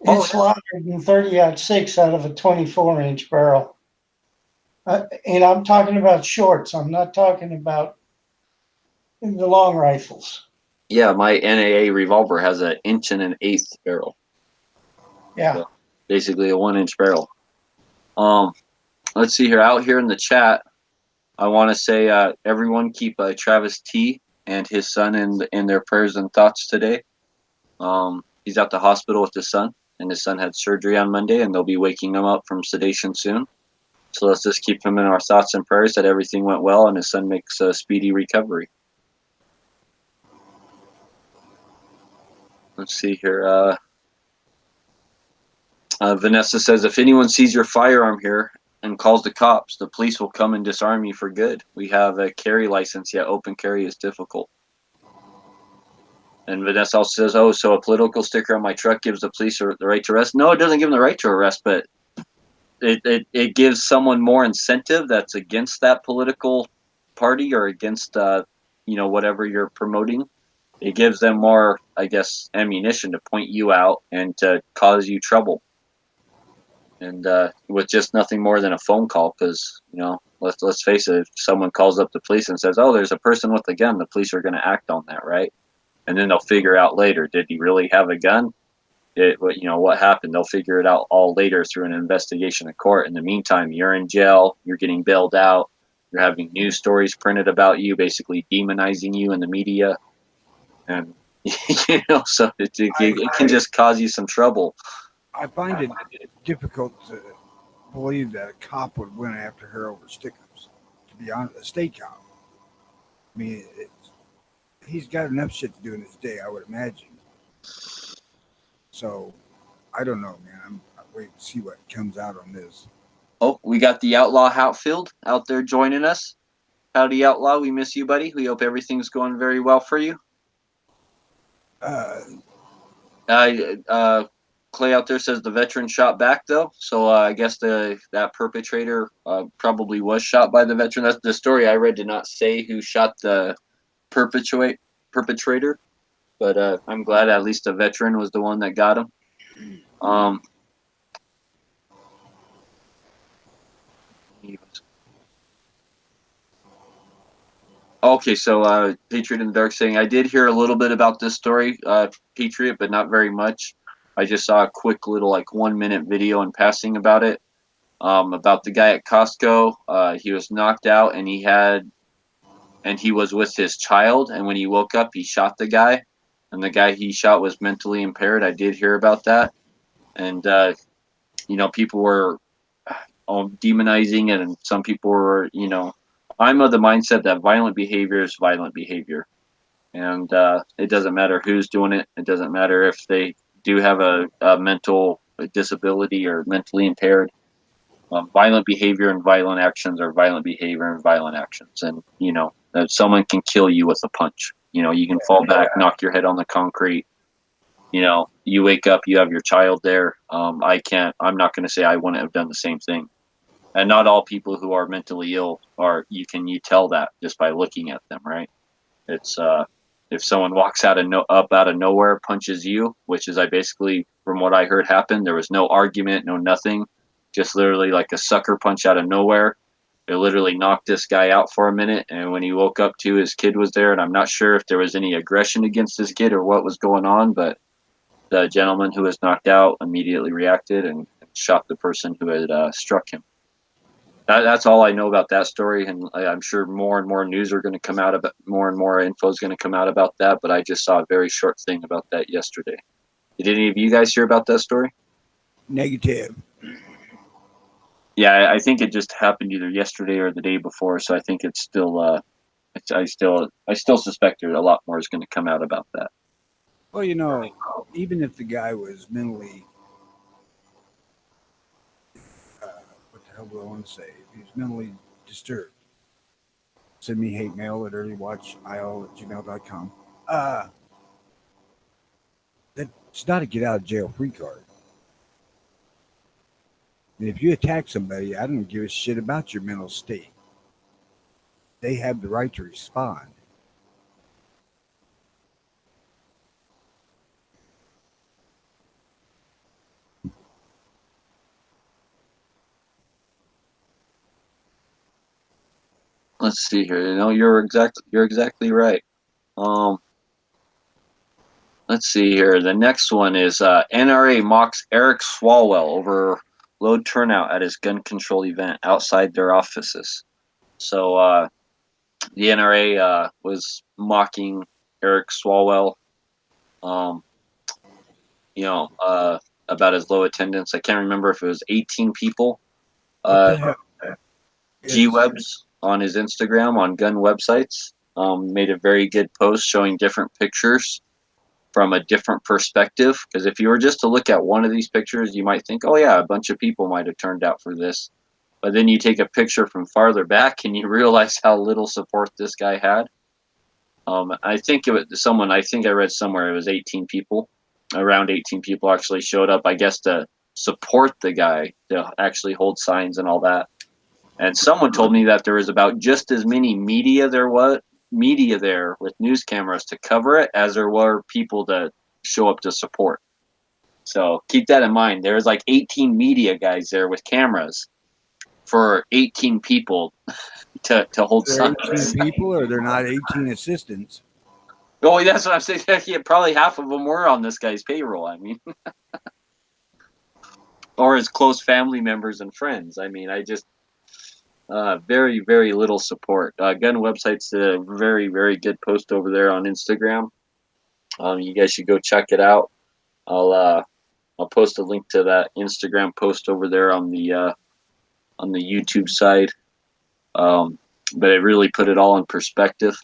Oh, It's louder than 30-06 out of a 24-inch barrel. And I'm talking about shorts. I'm not talking about the long rifles. yeah, my NAA revolver has an 1 1/8 barrel, Yeah. so basically a 1 inch barrel. Um, let's see here. Out here in the chat, I want to say everyone keep Travis T and his son in their prayers and thoughts today. He's at the hospital with his son, and his son had surgery on Monday, and they'll be waking him up from sedation soon. So let's just keep him in our thoughts and prayers that everything went well and his son makes a speedy recovery. Let's see here. Vanessa says, if anyone sees your firearm here and calls the cops, the police will come and disarm you for good. We have a carry license, yet open carry is difficult. And Vanessa also says, oh, so a political sticker on my truck gives the police the right to arrest? No, it doesn't give them the right to arrest, but it gives someone more incentive that's against that political party or against whatever you're promoting. It gives them more, I guess, ammunition to point you out and to cause you trouble. And with just nothing more than a phone call, because let's face it, if someone calls up the police and says, oh, there's a person with a gun, the police are going to act on that, right? And then they'll figure out later, did he really have a gun? What happened? They'll figure it out all later through an investigation in court. In the meantime, you're in jail, you're getting bailed out, you're having news stories printed about you, basically demonizing you in the media, and so it can just cause you some trouble. I find it difficult to believe that a cop would went after her over stickers. To be honest, a state cop. I mean, he's got enough shit to do in his day, I would imagine. So, I don't know, man. I'm waiting to see what comes out on this. Oh, we got the Outlaw Hatfield out there joining us. Howdy, Outlaw. We miss you, buddy. We hope everything's going very well for you. Clay out there says the veteran shot back, though. So I guess that perpetrator probably was shot by the veteran. That's the story I read. Did not say who shot the perpetrator, but I'm glad at least the veteran was the one that got him. Okay, so Patriot in the Dark saying, I did hear a little bit about this story, Patriot, but not very much. I just saw a quick little 1-minute video in passing about it, about the guy at Costco. He was knocked out and he was with his child, and when he woke up, he shot the guy, and the guy he shot was mentally impaired. I did hear about that, and people were demonizing it, and some people were, I'm of the mindset that violent behavior is violent behavior, and it doesn't matter who's doing it. It doesn't matter if they do have a mental disability or mentally impaired. Violent behavior and violent actions are violent behavior and violent actions, and someone can kill you with a punch. You can fall back, knock your head on the concrete. You wake up, you have your child there. I'm not going to say I wouldn't have done the same thing. And not all people who are mentally ill you tell that just by looking at them, right? It's if someone walks up out of nowhere, punches you, which is basically from what I heard happened, there was no argument, no nothing, just literally like a sucker punch out of nowhere. It literally knocked this guy out for a minute, and when he woke up to, his kid was there, and I'm not sure if there was any aggression against his kid or what was going on, but the gentleman who was knocked out immediately reacted and shot the person who had struck him. That's all I know about that story, and I'm sure more and more news are going to come out about, more and more info is going to come out about that. But I just saw a very short thing about that yesterday. Did any of you guys hear about that story? Negative. Yeah, I think it just happened either yesterday or the day before. So I think it's still. I still suspect there's a lot more is going to come out about that. Well, even if the guy was mentally, what the hell do I want to say? If he was mentally disturbed, send me hate mail at earlywatchio@gmail.com. That's not a get out of jail free card. And if you attack somebody, I don't give a shit about your mental state. They have the right to respond. Let's see here. You're exactly right. Let's see here. The next one is NRA mocks Eric Swalwell over low turnout at his gun control event outside their offices. So the NRA was mocking Eric Swalwell, um, about his low attendance. I can't remember if it was 18 people. What the hell? G-Webs on his Instagram on gun websites made a very good post showing different pictures from a different perspective. Because if you were just to look at one of these pictures, you might think, oh yeah, a bunch of people might have turned out for this. But then you take a picture from farther back and you realize how little support this guy had. I think it was someone, I think I read somewhere it was 18 people. Around 18 people actually showed up, I guess, to support the guy, to actually hold signs and all that. And someone told me that there was about just as many media there with news cameras to cover it as there were people to show up to support. So keep that in mind. There's like 18 media guys there with cameras for 18 people to hold They're signs. 18 people, or they're not 18 assistants. Oh, that's what I'm saying. Yeah, probably half of them were on this guy's payroll. I mean, or his close family members and friends. I mean, very, very little support. Gun website's a very, very good post over there on Instagram. You guys should go check it out. I'll post a link to that Instagram post over there on the YouTube side. But it really put it all in perspective.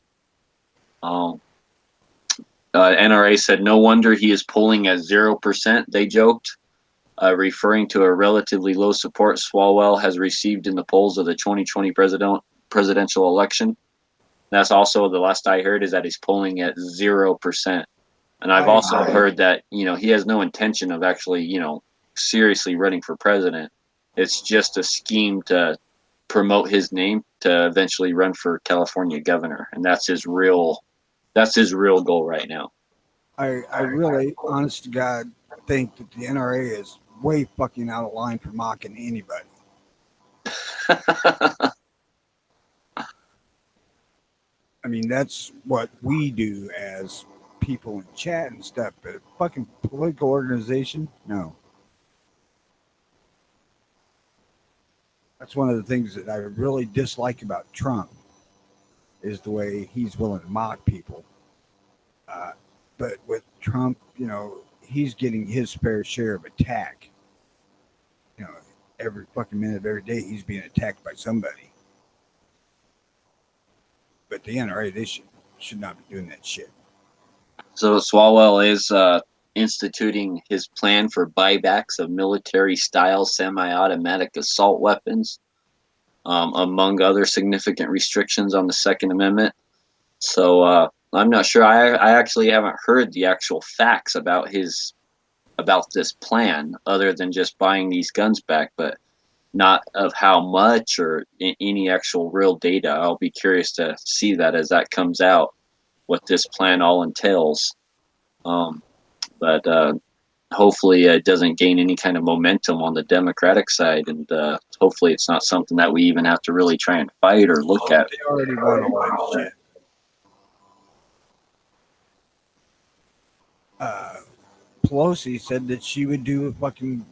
NRA said, no wonder he is polling at 0%, they joked, referring to a relatively low support Swalwell has received in the polls of the 2020 presidential election. That's also, the last I heard, is that he's polling at 0%. And I've also heard that, he has no intention of actually, seriously running for president. It's just a scheme to promote his name to eventually run for California governor. And that's his real goal right now. I really, honest to God, think that the NRA is way fucking out of line for mocking anybody. I mean, that's what we do as people in chat and stuff, but a fucking political organization, no. That's one of the things that I really dislike about Trump is the way he's willing to mock people. But with Trump, he's getting his fair share of attack. Every fucking minute of every day, he's being attacked by somebody. But the NRA, they should not be doing that shit. So Swalwell is instituting his plan for buybacks of military-style semi-automatic assault weapons, among other significant restrictions on the Second Amendment. So I'm not sure. I actually haven't heard the actual facts about this plan, other than just buying these guns back, but not of how much or any actual real data. I'll be curious to see that as that comes out, what this plan all entails. But hopefully it doesn't gain any kind of momentum on the Democratic side, and hopefully it's not something that we even have to really try and fight or look at. They already won all that shit. Pelosi said that she would do a fucking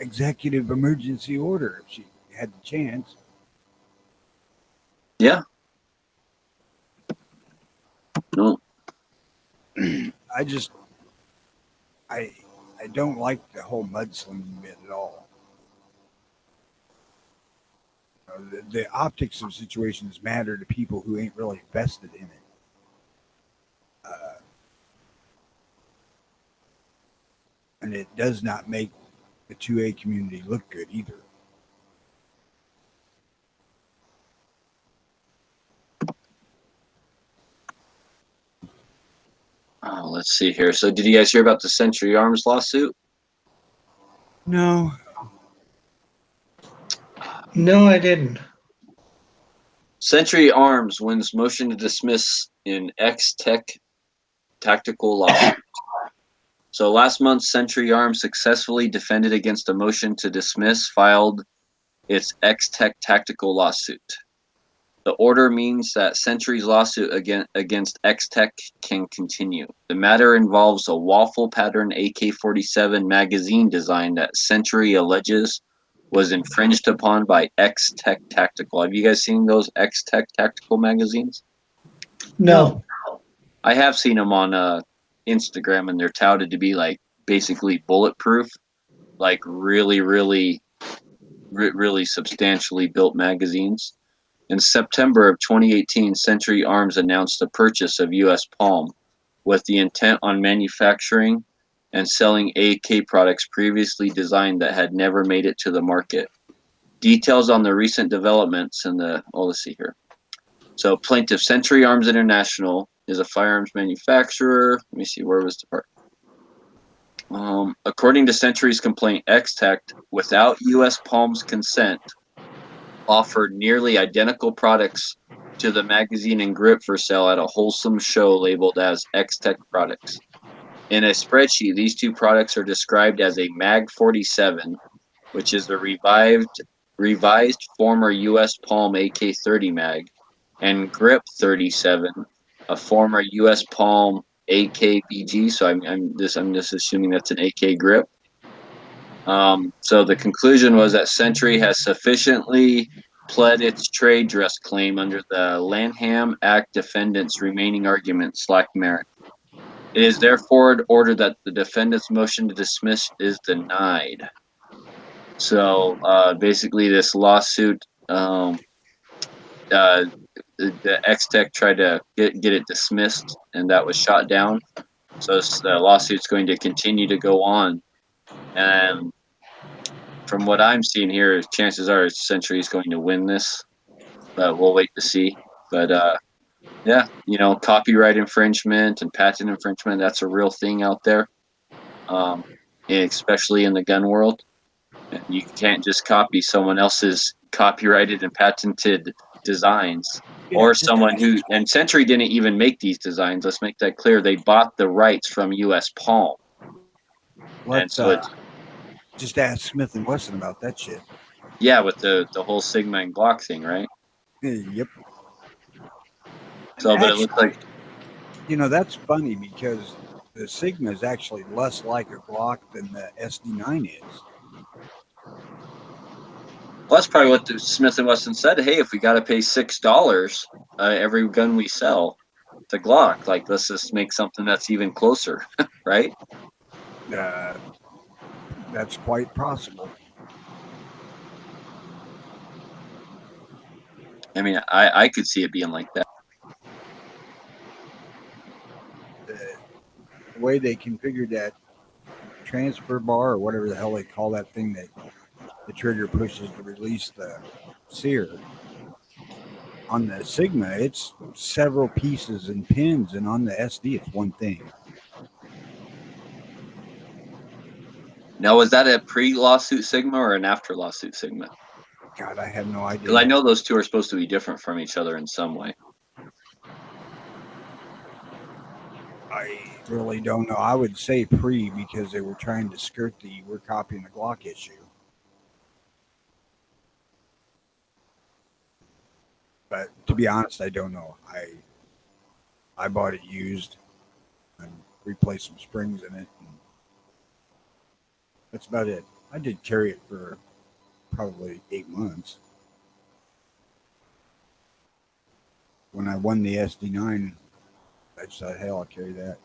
executive emergency order had the chance. Yeah. No. I just I I don't like the whole mudslinging bit at all. The optics of situations matter to people who ain't really vested in it. And it does not make the 2A community look good either. Oh, let's see here. So, did you guys hear about the Century Arms lawsuit? No, No, I didn't. Century Arms wins motion to dismiss in X-Tech tactical lawsuit. So last month, Century Arms successfully defended against a motion to dismiss filed its X-Tech tactical lawsuit. The order means that Century's lawsuit against X-Tech can continue. The matter involves a waffle pattern AK-47 magazine design that Century alleges was infringed upon by X-Tech Tactical. Have you guys seen those X-Tech Tactical magazines? No. I have seen them on Instagram, and they're touted to be like basically bulletproof, like really substantially built magazines. In September of 2018, Century Arms announced the purchase of U.S. Palm with the intent on manufacturing and selling AK products previously designed that had never made it to the market. Details on the recent developments in the, oh, let's see here. So plaintiff Century Arms International is a firearms manufacturer. Let me see, where was the part? According to Century's complaint, X-Tech, without U.S. Palm's consent, offered nearly identical products to the magazine and grip for sale at a wholesome show labeled as X-Tech products. In a spreadsheet, these two products are described as a Mag 47, which is a revised former U.S. Palm AK-30 mag, and Grip 37, a former U.S. Palm AKBG. So I'm just assuming that's an AK grip. So the conclusion was that Century has sufficiently pled its trade dress claim under the Lanham Act defendant's remaining arguments lack merit. It is therefore ordered that the defendant's motion to dismiss is denied. So basically, this lawsuit, the X-Tech tried to get it dismissed, and that was shot down. So the lawsuit's going to continue to go on, and from what I'm seeing here, chances are Century is going to win this, but we'll wait to see. But yeah, copyright infringement and patent infringement, that's a real thing out there, especially in the gun world. And you can't just copy someone else's copyrighted and patented designs. Yeah, Or just someone who, and Century didn't even make these designs. Let's make that clear. They bought the rights from U.S. Palm. let's just ask Smith and Wesson about that shit. Yeah, with the whole Sigma and Glock thing, right? Yep. So, but it Actually, looks like, that's funny because the Sigma is actually less like a Glock than the SD9 is. well, that's probably what the Smith and Wesson said. Hey, if we got to pay $6 every gun we sell to Glock, like let's just make something that's even closer, right? That's quite possible. I mean, I could see it being like that. The way they configured that transfer bar or whatever the hell they call that thing that the trigger pushes to release the sear. On the Sigma, it's several pieces and pins, and on the SD, it's one thing. Now, was that a pre-lawsuit Sigma or an after-lawsuit Sigma? God, I have no idea. Because I know those two are supposed to be different from each other in some way. I really don't know. I would say pre because they were trying to skirt the we're copying the Glock issue. But to be honest, I don't know. I bought it used and replaced some springs in it. And that's about it. I did carry it for probably 8 months. When I won the SD9, I decided, hell, I'll carry that.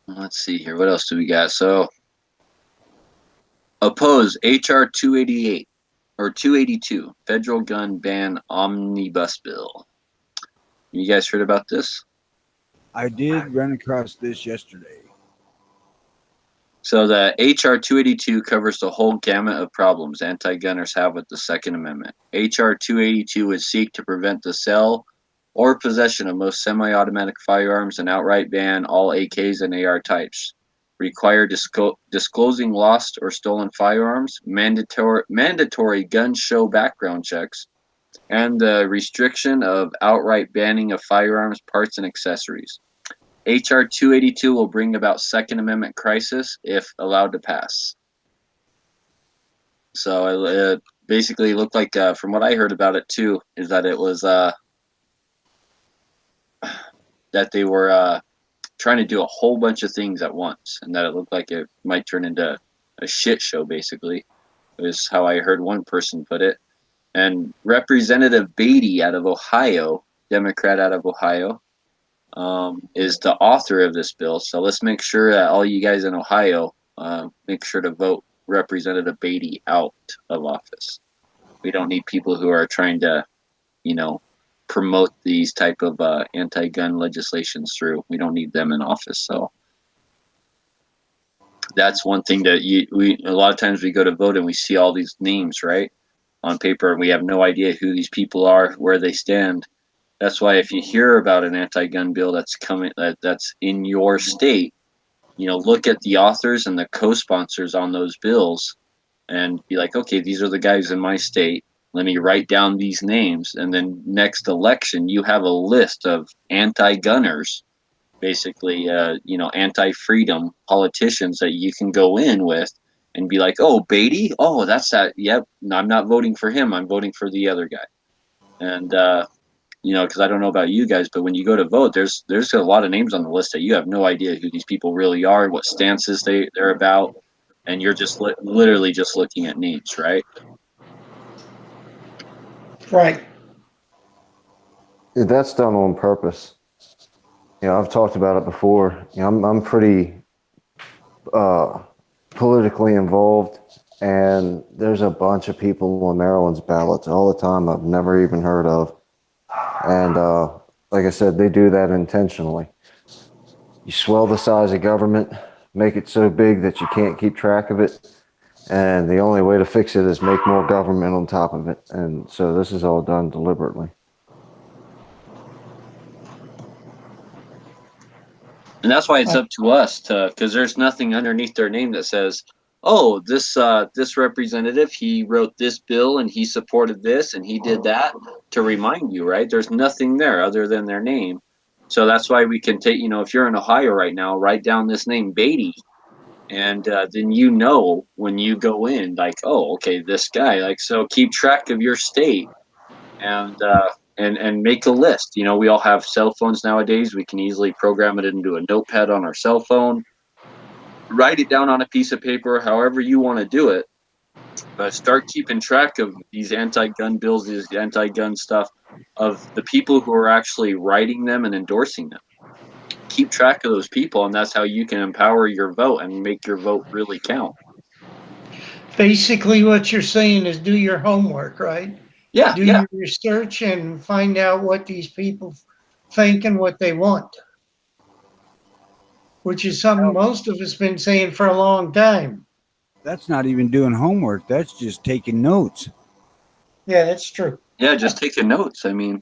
Let's see here. What else do we got? So, oppose HR 288 or 282, federal gun ban omnibus bill. You guys heard about this? I did run across this yesterday. So the HR 282 covers the whole gamut of problems anti-gunners have with the Second Amendment. HR 282 would seek to prevent the sale or possession of most semi-automatic firearms and outright ban all AKs and AR types. Require disclosing lost or stolen firearms, mandatory gun show background checks, and the restriction of outright banning of firearms, parts, and accessories. HR 282 will bring about Second Amendment crisis if allowed to pass. So it basically looked like, from what I heard about it too, is that it was that they were trying to do a whole bunch of things at once, and that it looked like it might turn into a shit show. Basically, is how I heard one person put it. And Representative Beatty out of Ohio, Democrat out of Ohio, is the author of this bill. So let's make sure that all you guys in Ohio make sure to vote Representative Beatty out of office. We don't need people who are trying to, promote these type of anti-gun legislations through. We don't need them in office. So that's one thing that a lot of times we go to vote and we see all these names, right, on paper, and we have no idea who these people are, where they stand. That's why if you hear about an anti-gun bill that's coming, that's in your state, look at the authors and the co-sponsors on those bills and be like, okay, these are the guys in my state. Let me write down these names. And then next election, you have a list of anti-gunners, basically, anti-freedom politicians that you can go in with and be like, oh, Beatty? Oh, that's that. Yep. I'm not voting for him. I'm voting for the other guy. And, because I don't know about you guys, but when you go to vote, there's a lot of names on the list that you have no idea who these people really are, what stances they're about, and you're just literally just looking at names, right? Right. That's done on purpose. I've talked about it before. I'm pretty politically involved, and there's a bunch of people on Maryland's ballots all the time I've never even heard of. And like I said, they do that intentionally. You swell the size of government, make it so big that you can't keep track of it. And the only way to fix it is make more government on top of it. And so this is all done deliberately. And that's why it's up to us because there's nothing underneath their name that says, oh, this representative, he wrote this bill and he supported this and he did that, to remind you, right? There's nothing there other than their name. So that's why we can take, if you're in Ohio right now, write down this name, Beatty. And then when you go in, like, oh, okay, this guy, like, so keep track of your state and make a list. We all have cell phones nowadays. We can easily program it into a notepad on our cell phone, write it down on a piece of paper, however you want to do it. But start keeping track of these anti-gun bills, these anti-gun stuff, of the people who are actually writing them and endorsing them. Keep track of those people, and that's how you can empower your vote and make your vote really count. Basically, what you're saying is do your homework, right? Yeah, Do your research and find out what these people think and what they want, which is something most of us been saying for a long time. That's not even doing homework. That's just taking notes. Yeah, that's true. Yeah, just taking notes. I mean,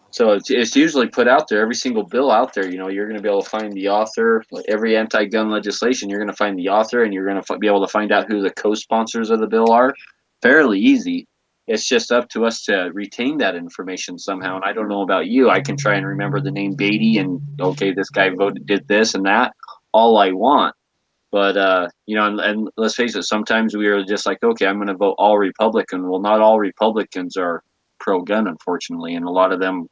so it's usually put out there. Every single bill out there, you're going to be able to find the author. Like every anti-gun legislation, you're going to find the author, and you're going to be able to find out who the co-sponsors of the bill are. Fairly easy. It's just up to us to retain that information somehow. And I don't know about you. I can try and remember the name Beatty and, okay, this guy did this and that all I want. But, and let's face it, sometimes we are just like, okay, I'm going to vote all Republican. Well, not all Republicans are pro-gun, unfortunately. And a lot of them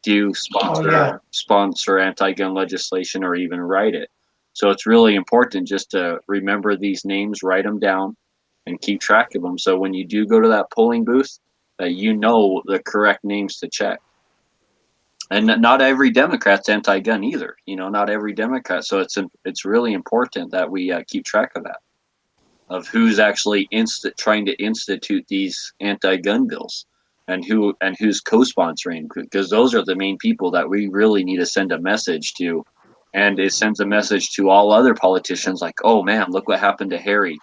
do sponsor anti-gun legislation or even write it. So it's really important just to remember these names, write them down, and keep track of them. So when you do go to that polling booth, that you know the correct names to check. And not every Democrat's anti-gun either. Not every Democrat. So it's really important that we keep track of that, of who's actually trying to institute these anti-gun bills, and who's co-sponsoring, because those are the main people that we really need to send a message to. And it sends a message to all other politicians like, oh man, look what happened to Harry.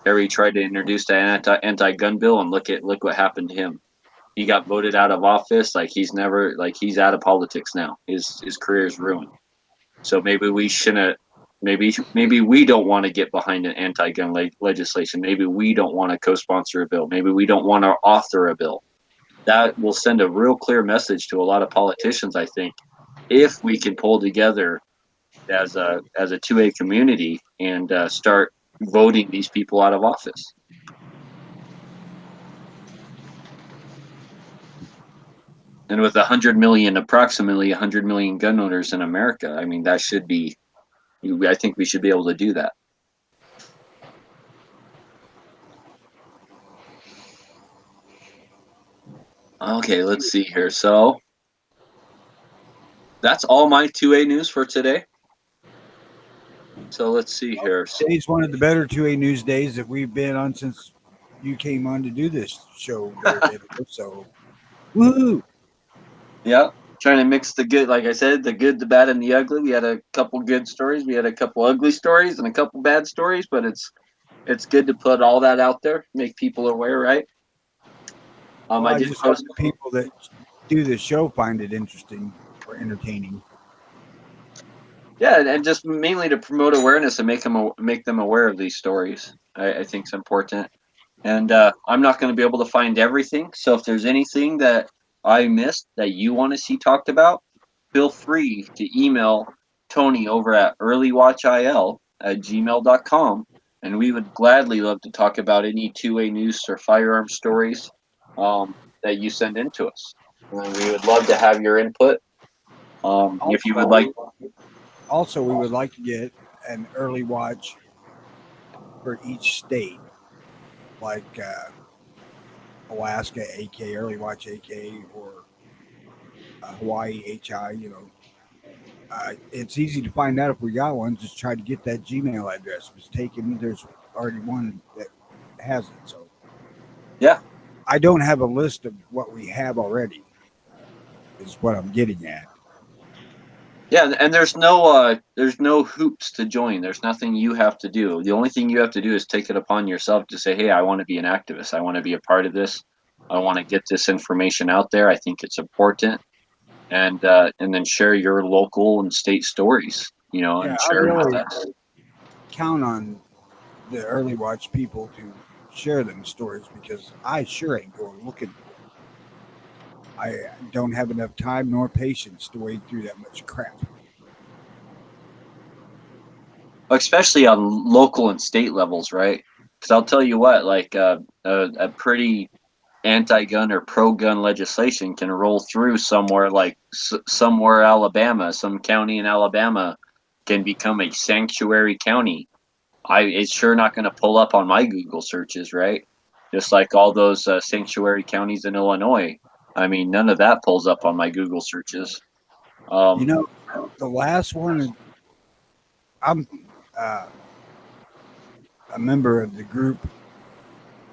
Harry tried to introduce the anti-gun bill, and look what happened to him. He got voted out of office. Like he's out of politics now. His career is ruined. So maybe we shouldn't. Maybe we don't want to get behind an anti-gun legislation. Maybe we don't want to co-sponsor a bill. Maybe we don't want to author a bill. That will send a real clear message to a lot of politicians, I think, if we can pull together as a 2A community and start voting these people out of office. And with approximately 100 million gun owners in America, I mean, I think we should be able to do that. Okay, let's see here. So that's all my 2A news for today. So let's see here. Today's one of the better 2A news days that we've been on since you came on to do this show. So, woohoo! Yeah, trying to mix the good, like I said, the good, the bad, and the ugly. We had a couple good stories, we had a couple ugly stories, and a couple bad stories. But it's good to put all that out there, make people aware, right? I just hope the people that do this show find it interesting or entertaining. Yeah, and just mainly to promote awareness and make them aware of these stories. I think it's important. And I'm not going to be able to find everything. So if there's anything that I missed that you want to see talked about, feel free to email Tony over at earlywatchil@gmail.com. And we would gladly love to talk about any 2A news or firearm stories that you send in to us. And we would love to have your input. If you would like. Also, we would like to get an early watch for each state, like Alaska AK, early watch AK, or Hawaii HI. It's easy to find out if we got one. Just try to get that Gmail address. If it's taken, there's already one that has it. So, yeah, I don't have a list of what we have already, is what I'm getting at. Yeah, and there's no hoops to join. There's nothing you have to do. The only thing you have to do is take it upon yourself to say, hey, I want to be an activist. I want to be a part of this. I want to get this information out there. I think it's important. And then share your local and state stories, and share them with us. Count on the early watch people to share them stories, because I sure ain't going looking for them. I don't have enough time nor patience to wade through that much crap. Especially on local and state levels, right? Because I'll tell you what, like a pretty anti-gun or pro-gun legislation can roll through somewhere like somewhere Alabama, some county in Alabama can become a sanctuary county. It's sure not going to pull up on my Google searches, right? Just like all those sanctuary counties in Illinois. I mean, none of that pulls up on my Google searches. The last one, I'm a member of the group,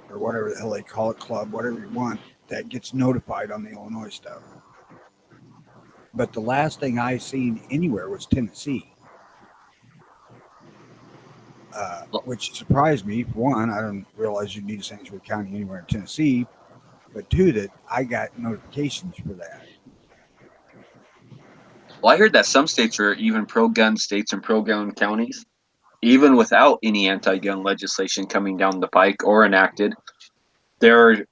or whatever the hell they call it, club, whatever you want, that gets notified on the Illinois stuff. But the last thing I seen anywhere was Tennessee, which surprised me. One, I didn't realize you need a sanctuary county anywhere in Tennessee, but two, that I got notifications for that. Well, I heard that some states are even pro-gun states and pro-gun counties, even without any anti-gun legislation coming down the pike or enacted. They're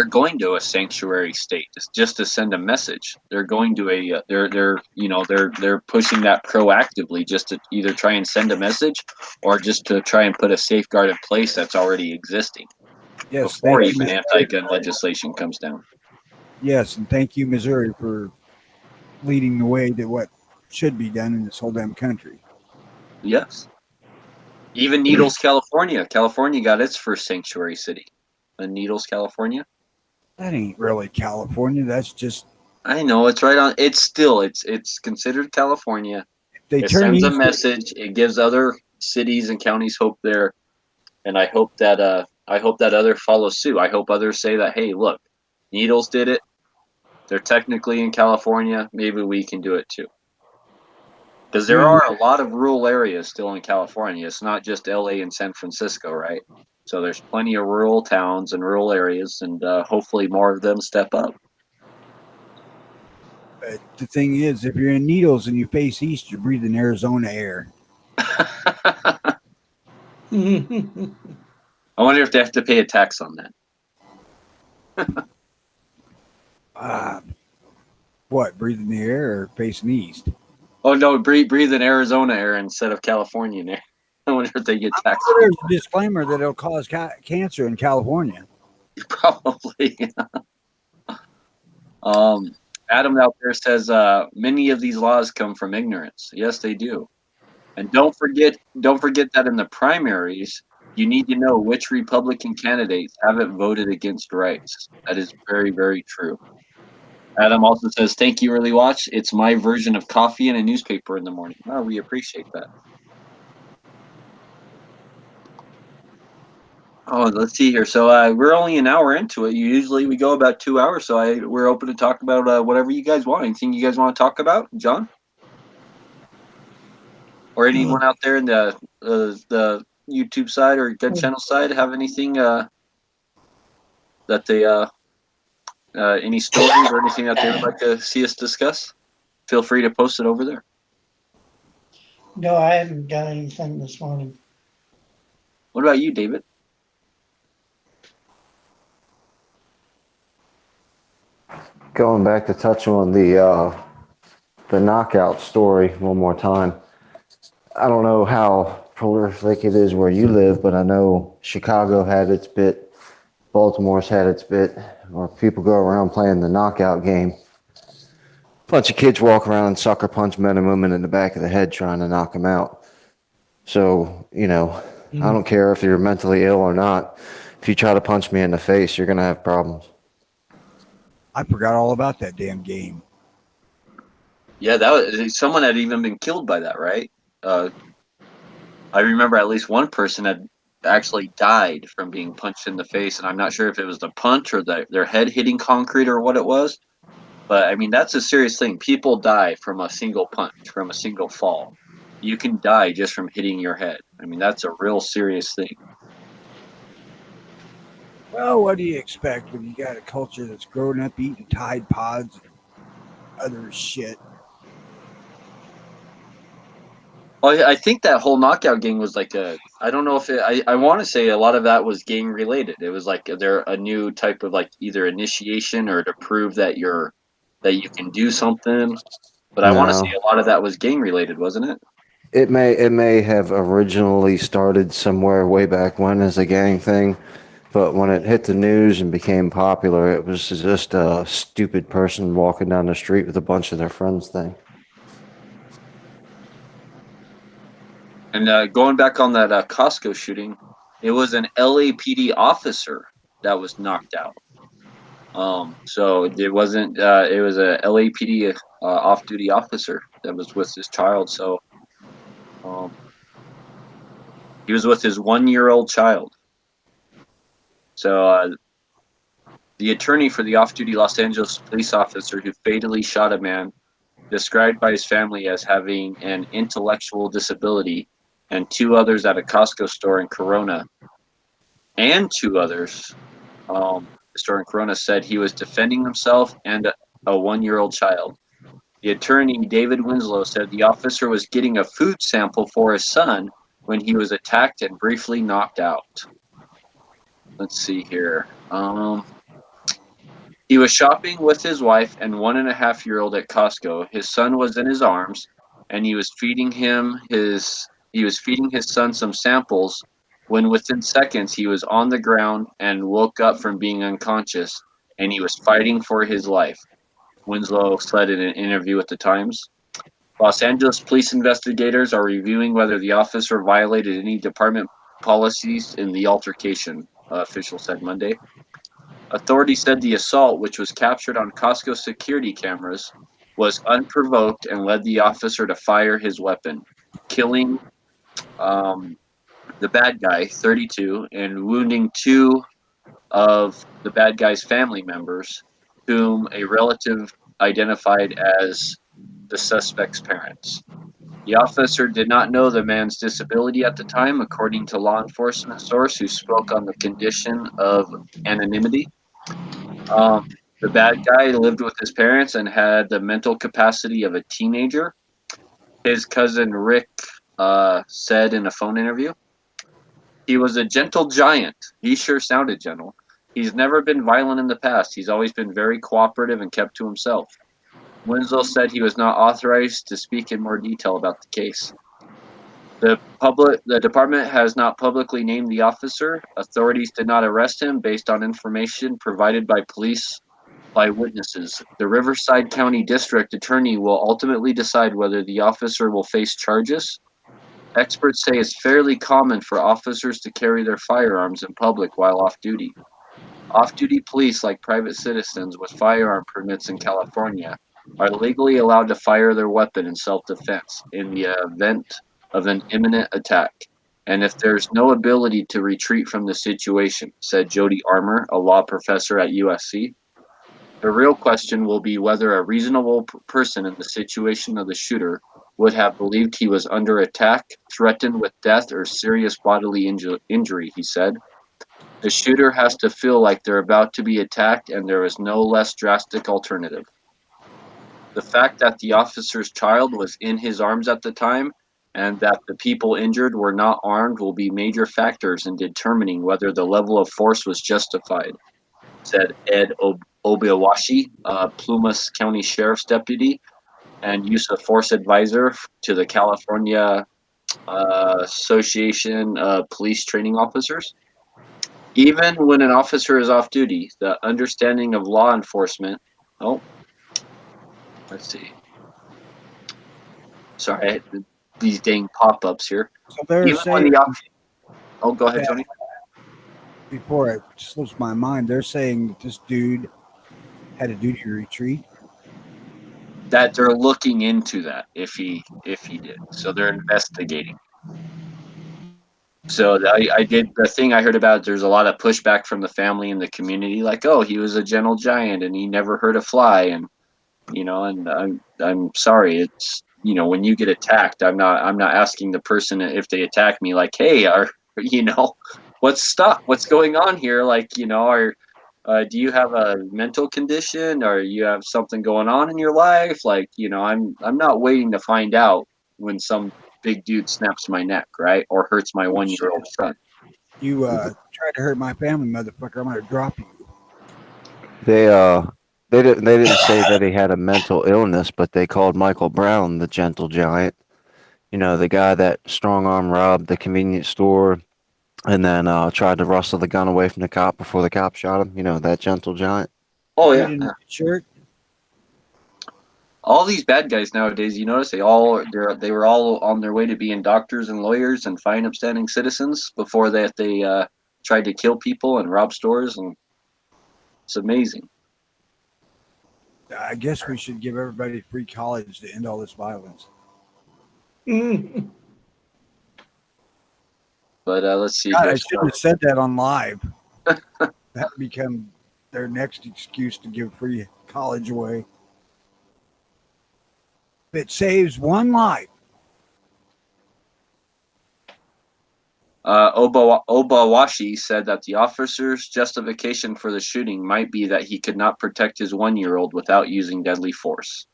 going to a sanctuary state just to send a message. They're going to they're pushing that proactively, just to either try and send a message or just to try and put a safeguard in place that's already existing. Yes, before even anti-gun legislation comes down. Yes, and thank you, Missouri, for leading the way to what should be done in this whole damn country. Yes. Even Needles, California. California got its first sanctuary city. In Needles, California. That ain't really California. That's just I know it's right on. It's considered California. they It turn sends a these. message. It gives other cities and counties hope there, and I hope that others follow suit. I hope others say that, hey, look, Needles did it. They're technically in California. Maybe we can do it too. Because there Man, are a lot of rural areas still in California. It's not just LA and San Francisco, right? So there's plenty of rural towns and rural areas, and hopefully more of them step up. the thing is, if you're in Needles and you face east, you're breathing Arizona air. I wonder if they have to pay a tax on that. Uh, what, breathing the air or facing east? Oh no, breathing Arizona air instead of Californian air. I wonder if they get taxed. Well, there's a disclaimer that it'll cause cancer in California. Probably. um, Adam out there says many of these laws come from ignorance. Yes, they do. And don't forget that in the primaries, you need to know which Republican candidates haven't voted against rights. That is very, very true. Adam also says, "Thank you, Early Watch. It's my version of coffee and a newspaper in the morning." Oh, we appreciate that. Oh, let's see here. So we're only an hour into it. Usually we go about 2 hours. So we're open to talk about whatever you guys want. Anything you guys want to talk about, John, or anyone out there in the YouTube side or Gun Channel side have anything that they any stories or anything that they would like to see us discuss? Feel free to post it over there. No, I haven't got anything this morning. What about you, David? Going back to touch on the knockout story one more time. I don't know how prolific it is where you live, but I know Chicago had its bit, Baltimore's had its bit, where people go around playing the knockout game. Bunch of kids walk around and sucker punch men and women in the back of the head trying to knock them out. So, I don't care if you're mentally ill or not. If you try to punch me in the face, you're going to have problems. I forgot all about that damn game. Yeah, that was someone had even been killed by that, right? I remember at least one person had actually died from being punched in the face, and I'm not sure if it was the punch or their head hitting concrete or what it was. But I mean, that's a serious thing. People die from a single punch, from a single fall. You can die just from hitting your head. I mean, that's a real serious thing. Well, what do you expect when you got a culture that's grown up eating Tide Pods and other shit? Well, I think that whole knockout game was like I don't know if I want to say a lot of that was gang related. It was like they're a new type of like either initiation or to prove that you can do something. But I want to say No. a lot of that was gang related, wasn't it? It may have originally started somewhere way back when as a gang thing, but when it hit the news and became popular, it was just a stupid person walking down the street with a bunch of their friends thing. And going back on that Costco shooting, it was an LAPD officer that was knocked out. So it wasn't. It was a LAPD off-duty officer that was with his child. So he was with his 1-year-old child. So the attorney for the off-duty Los Angeles police officer who fatally shot a man, described by his family as having an intellectual disability, and two others at a Costco store in Corona, and two others, the store in Corona said he was defending himself and a 1-year-old child. The attorney, David Winslow, said the officer was getting a food sample for his son when he was attacked and briefly knocked out. Let's see here. He was shopping with his wife and 1.5-year-old at Costco. His son was in his arms, and he was feeding his son some samples when within seconds he was on the ground and woke up from being unconscious, and he was fighting for his life, Winslow said in an interview with the Times. Los Angeles police investigators are reviewing whether the officer violated any department policies in the altercation, officials said Monday. Authorities said the assault, which was captured on Costco security cameras, was unprovoked and led the officer to fire his weapon, killing um, the bad guy, 32, and wounding two of the bad guy's family members, whom a relative identified as the suspect's parents. The officer did not know the man's disability at the time, according to law enforcement source who spoke on the condition of anonymity. Um, the bad guy lived with his parents and had the mental capacity of a teenager. His cousin Rick said in a phone interview, "He was a gentle giant. He sure sounded gentle. He's never been violent in the past. He's always been very cooperative and kept to himself." Winslow said he was not authorized to speak in more detail about the case. The department has not publicly named the officer. Authorities did not arrest him based on information provided by police by witnesses. The Riverside County District Attorney will ultimately decide whether the officer will face charges. Experts say it's fairly common for officers to carry their firearms in public while off duty. Off-duty police, like private citizens with firearm permits in California, are legally allowed to fire their weapon in self-defense in the event of an imminent attack, and if there's no ability to retreat from the situation, said Jody Armour, a law professor at USC. The real question will be whether a reasonable person in the situation of the shooter would have believed he was under attack, threatened with death or serious bodily injury, he said. The shooter has to feel like they're about to be attacked and there is no less drastic alternative. The fact that the officer's child was in his arms at the time and that the people injured were not armed will be major factors in determining whether the level of force was justified, said Ed Obiawashi, Plumas County Sheriff's deputy and use of force advisor to the California Association of Police Training Officers. Even when an officer is off duty, the understanding of law enforcement. Oh, let's see. Sorry, these dang pop-ups here. So they're Even when saying the oh, go ahead, that, Tony. before it slips my mind, they're saying that this dude had a duty to retreat. That they're looking into that if he did. So they're investigating. So I did the thing I heard about. There's a lot of pushback from the family and the community, like, oh, he was a gentle giant and he never hurt a fly, and and I'm sorry. It's when you get attacked, I'm not asking the person if they attack me like, hey, what's going on here? Like, do you have a mental condition or you have something going on in your life? Like, I'm not waiting to find out when some big dude snaps my neck, right? Or hurts my 1-year-old son. You try to hurt my family, motherfucker. I'm gonna drop you. They didn't say that he had a mental illness, but they called Michael Brown the gentle giant. The guy that strong arm robbed the convenience store and then tried to rustle the gun away from the cop before the cop shot him. That gentle giant. Oh You yeah. didn't shirt. All these bad guys nowadays, you notice they were all on their way to being doctors and lawyers and fine upstanding citizens before they tried to kill people and rob stores, and it's amazing. I guess we should give everybody free college to end all this violence. But let's see God, here. I shouldn't have said that on live. That become their next excuse to give free college away. If it saves one life. Obawashi said that the officer's justification for the shooting might be that he could not protect his 1-year-old without using deadly force.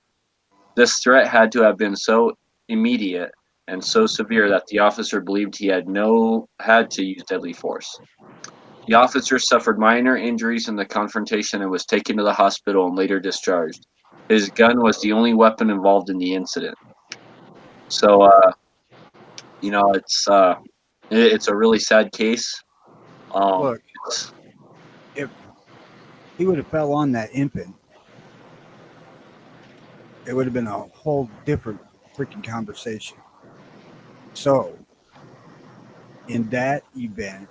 This threat had to have been so immediate and so severe that the officer believed he had to use deadly force. The officer suffered minor injuries in the confrontation and was taken to the hospital and later discharged. His gun was the only weapon involved in the incident. So, it's a really sad case. Look, if he would have fell on that infant, it would have been a whole different freaking conversation. So, in that event,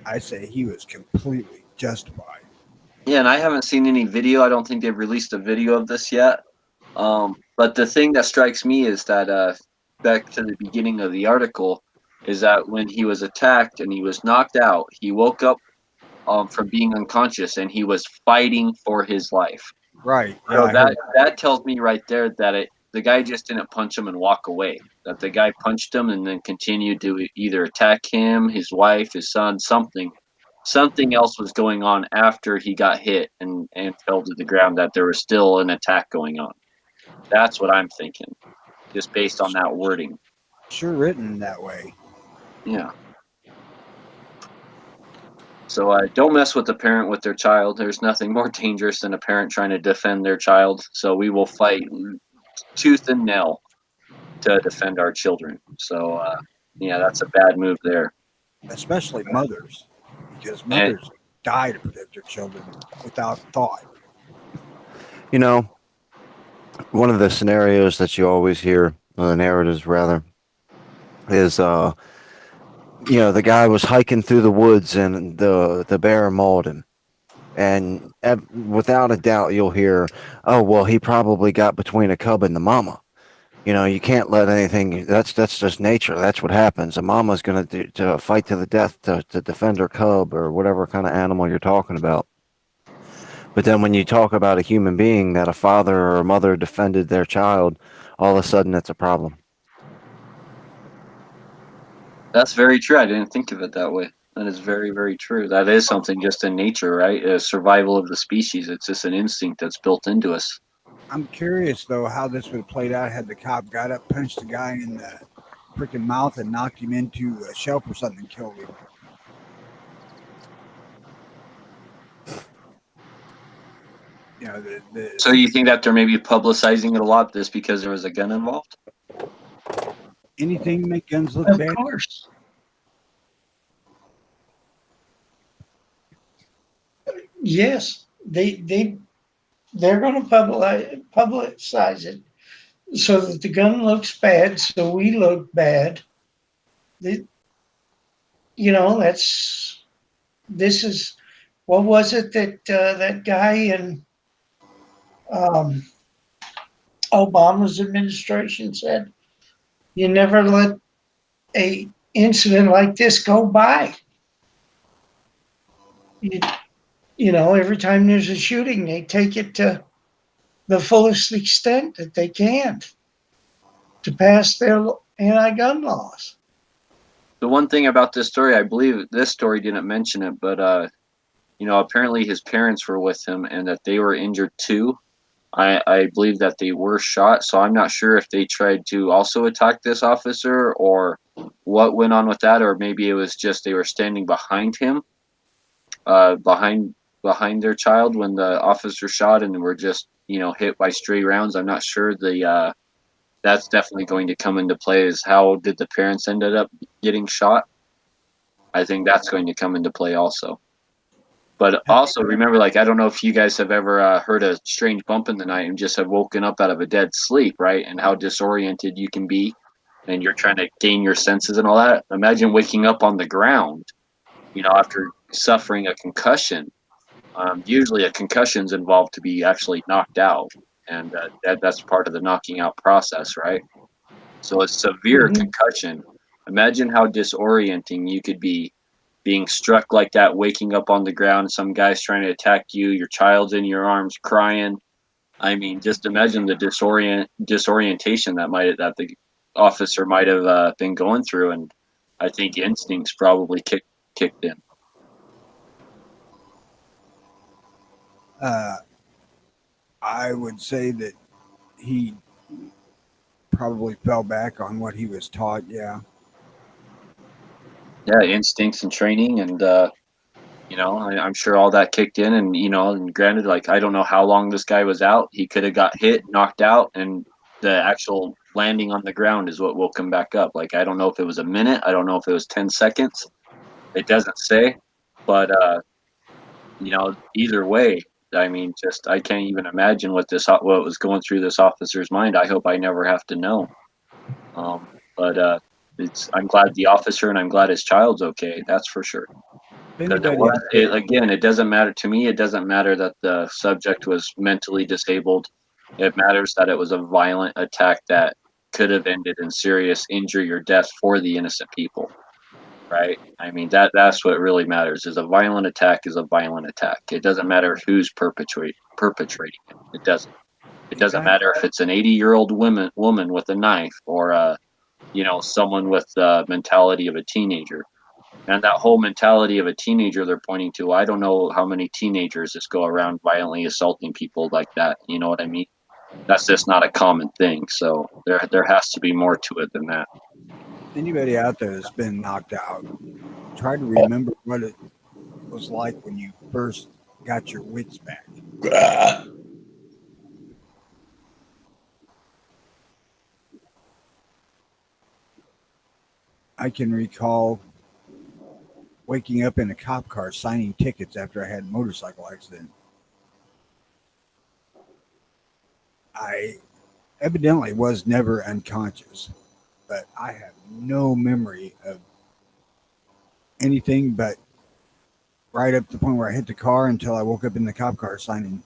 I say he was completely justified. Yeah, and I haven't seen any video. I don't think they've released a video of this yet. But the thing that strikes me is that back to the beginning of the article is that when he was attacked and he was knocked out, he woke up from being unconscious and he was fighting for his life. Right. Yeah, So I that heard. that tells me right there that the guy just didn't punch him and walk away. That the guy punched him and then continued to either attack him, his wife, his son, something. Something else was going on after he got hit and fell to the ground. That there was still an attack going on. That's what I'm thinking, just based on that wording. Sure written that way. Yeah. So don't mess with a parent with their child. There's nothing more dangerous than a parent trying to defend their child. So we will fight tooth and nail to defend our children. So yeah, that's a bad move there. Especially mothers, because And mothers die to protect their children without thought. You know, one of the scenarios that you always hear, or the narratives rather, is the guy was hiking through the woods and the bear mauled him. And without a doubt, you'll hear, "Oh well, he probably got between a cub and the mama." You can't let anything. That's just nature. That's what happens. A mama's gonna to fight to the death to defend her cub or whatever kind of animal you're talking about. But then when you talk about a human being that a father or a mother defended their child, all of a sudden it's a problem. that's very true. I didn't think of it that way. That is very, very true. That is something just in nature, right? Survival of the species. It's just an instinct that's built into us. I'm curious though how this would have played out had the cop got up, punched the guy in the freaking mouth, and knocked him into a shelf or something, and killed him. So you think that they're maybe publicizing it a lot just because there was a gun involved? Anything to make guns look Of bad. course. Yes, they're going to publicize it so that the gun looks bad, so we look bad. The, this is what was it that that guy in um, Obama's administration said? You never let a incident like this go by. You, every time there's a shooting, they take it to the fullest extent that they can to pass their anti-gun laws. The one thing about this story, I believe this story didn't mention it, but apparently his parents were with him and that they were injured too. I believe that they were shot, so I'm not sure if they tried to also attack this officer or what went on with that, or maybe it was just they were standing behind him, behind their child when the officer shot and were just hit by stray rounds. I'm not sure. That's definitely going to come into play. Is how did the parents ended up getting shot? I think that's going to come into play also. But also remember, like, I don't know if you guys have ever heard a strange bump in the night and just have woken up out of a dead sleep, right? And how disoriented you can be, and you're trying to gain your senses and all that. Imagine waking up on the ground, after suffering a concussion. Usually, a concussion's involved to be actually knocked out, and that's part of the knocking out process, right? So a severe concussion. Imagine how disorienting you could be being struck like that, waking up on the ground, some guy's trying to attack you, your child's in your arms crying. I mean, just imagine the disorientation that the officer might have been going through, and I think instincts probably kicked in. I would say that he probably fell back on what he was taught. Yeah. Yeah, instincts and training, and I'm sure all that kicked in, and granted, like, I don't know how long this guy was out. He could have got hit, knocked out, and the actual landing on the ground is what will come back up. Like, I don't know if it was a minute. I don't know if it was 10 seconds. It doesn't say, but either way, I mean, just I can't even imagine what was going through this officer's mind. I hope I never have to know. But I'm glad the officer and I'm glad his child's okay. That's for sure. If Because anybody out there, again, it doesn't matter to me. It doesn't matter that the subject was mentally disabled. It matters that it was a violent attack that could have ended in serious injury or death for the innocent people. Right? I mean that's what really matters. Is a violent attack is a violent attack. It doesn't matter who's perpetrating it. It doesn't. It doesn't exactly. matter if it's an 80-year-old woman with a knife or someone with the mentality of a teenager. And that whole mentality of a teenager they're pointing to, I don't know how many teenagers just go around violently assaulting people like that. You know what I mean? That's just not a common thing. So there has to be more to it than that. Anybody out there that's been knocked out, try to remember what it was like when you first got your wits back. I can recall waking up in a cop car signing tickets after I had a motorcycle accident. I evidently was never unconscious, but I have no memory of anything but right up to the point where I hit the car until I woke up in the cop car signing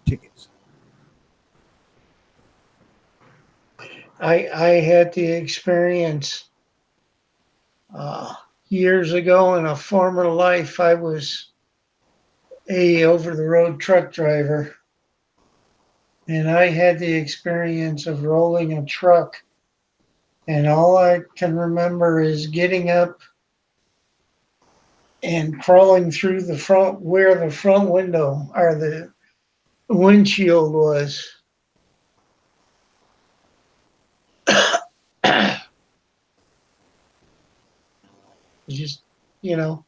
tickets. I had the experience years ago in a former life. I was a over the road truck driver, and I had the experience of rolling a truck. And all I can remember is getting up and crawling through the front where the front window or the windshield was. Just, you know,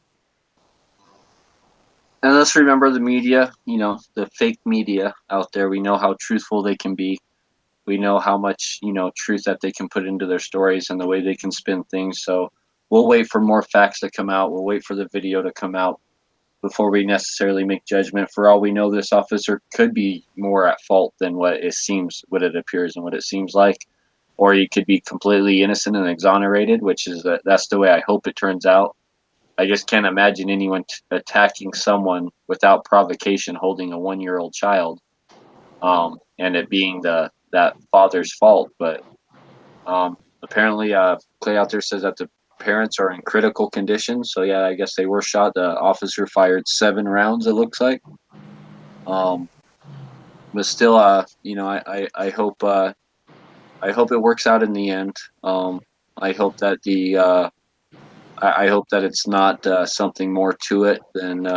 And let's remember the media, the fake media out there. We know how truthful they can be. We know how much, truth that they can put into their stories and the way they can spin things. So we'll wait for more facts to come out. We'll wait for the video to come out before we necessarily make judgment. For all we know, this officer could be more at fault than what it appears and what it seems like. Or he could be completely innocent and exonerated, which is that's the way I hope it turns out. I just can't imagine anyone attacking someone without provocation, holding a 1-year-old child, and it being that father's fault. But apparently, Clay out there says that the parents are in critical condition. So yeah, I guess they were shot. The officer fired 7 rounds. It looks like. But still, I hope it works out in the end. I hope that I hope that it's not something more to it than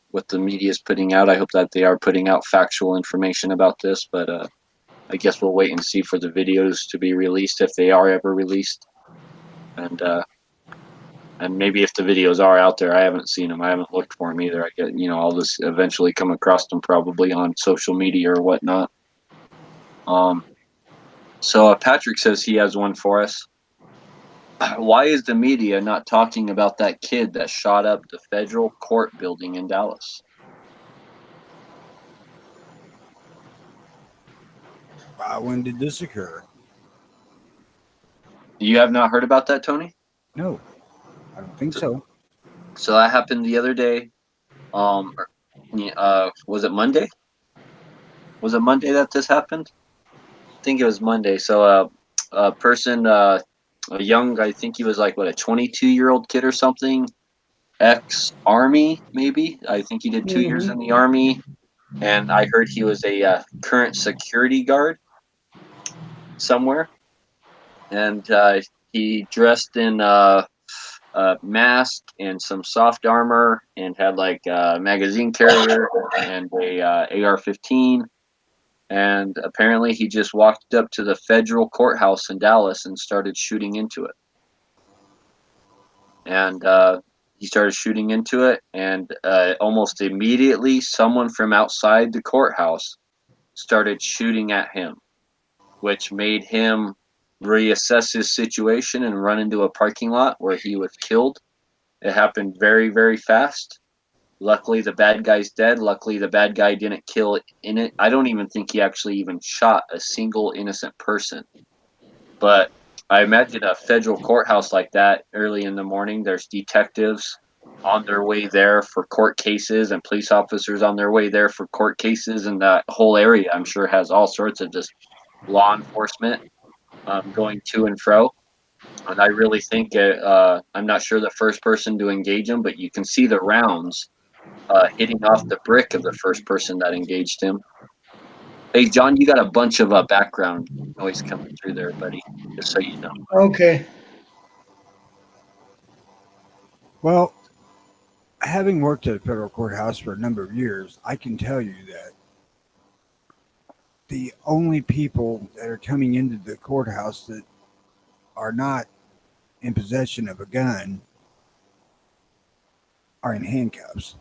what the media is putting out. I hope that they are putting out factual information about this, but I guess we'll wait and see for the videos to be released if they are ever released, and maybe if the videos are out there, I haven't seen them. I haven't looked for them either. I get I'll just eventually come across them probably on social media or whatnot. So Patrick says he has one for us. Why is the media not talking about that kid that shot up the federal court building in Dallas? When did this occur? You have not heard about that, Tony? No, I don't think so. So that happened the other day. Was it Monday? Was it Monday that this happened? I think it was Monday. So a person, a young, I think he was like a 22-year-old kid or something, ex-army maybe. I think he did 2 years in the army, and I heard he was a current security guard somewhere, and he dressed in a mask and some soft armor and had like a magazine carrier and a AR-15. And apparently he just walked up to the federal courthouse in Dallas and started shooting into it. And he started shooting into it, and almost immediately someone from outside the courthouse started shooting at him, which made him reassess his situation and run into a parking lot where he was killed. It happened very, very fast. Luckily, the bad guy's dead. Luckily, the bad guy didn't kill in it. I don't even think he actually even shot a single innocent person. But I imagine a federal courthouse like that early in the morning, there's detectives on their way there for court cases and police officers on their way there for court cases. And that whole area, I'm sure, has all sorts of just law enforcement going to and fro. And I really think I'm not sure the first person to engage him, but you can see the rounds hitting off the brick of the first person that engaged him. Hey, John, you got a bunch of background noise coming through there, buddy, just so you know. Okay. Well, having worked at a federal courthouse for a number of years, I can tell you that the only people that are coming into the courthouse that are not in possession of a gun are in handcuffs,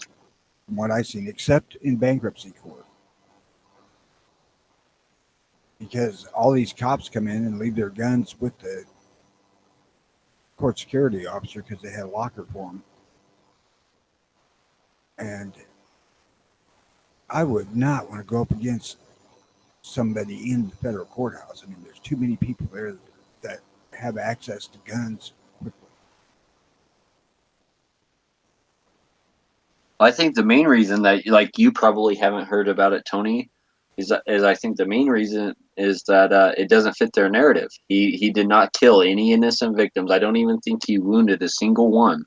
from what I've seen, except in bankruptcy court. Because all these cops come in and leave their guns with the court security officer because they had a locker for them. And I would not want to go up against somebody in the federal courthouse. I mean, there's too many people there that have access to guns quickly. I think the main reason that, like, you probably haven't heard about it, Tony, is I think the main reason is that it doesn't fit their narrative. He did not kill any innocent victims. I don't even think he wounded a single one.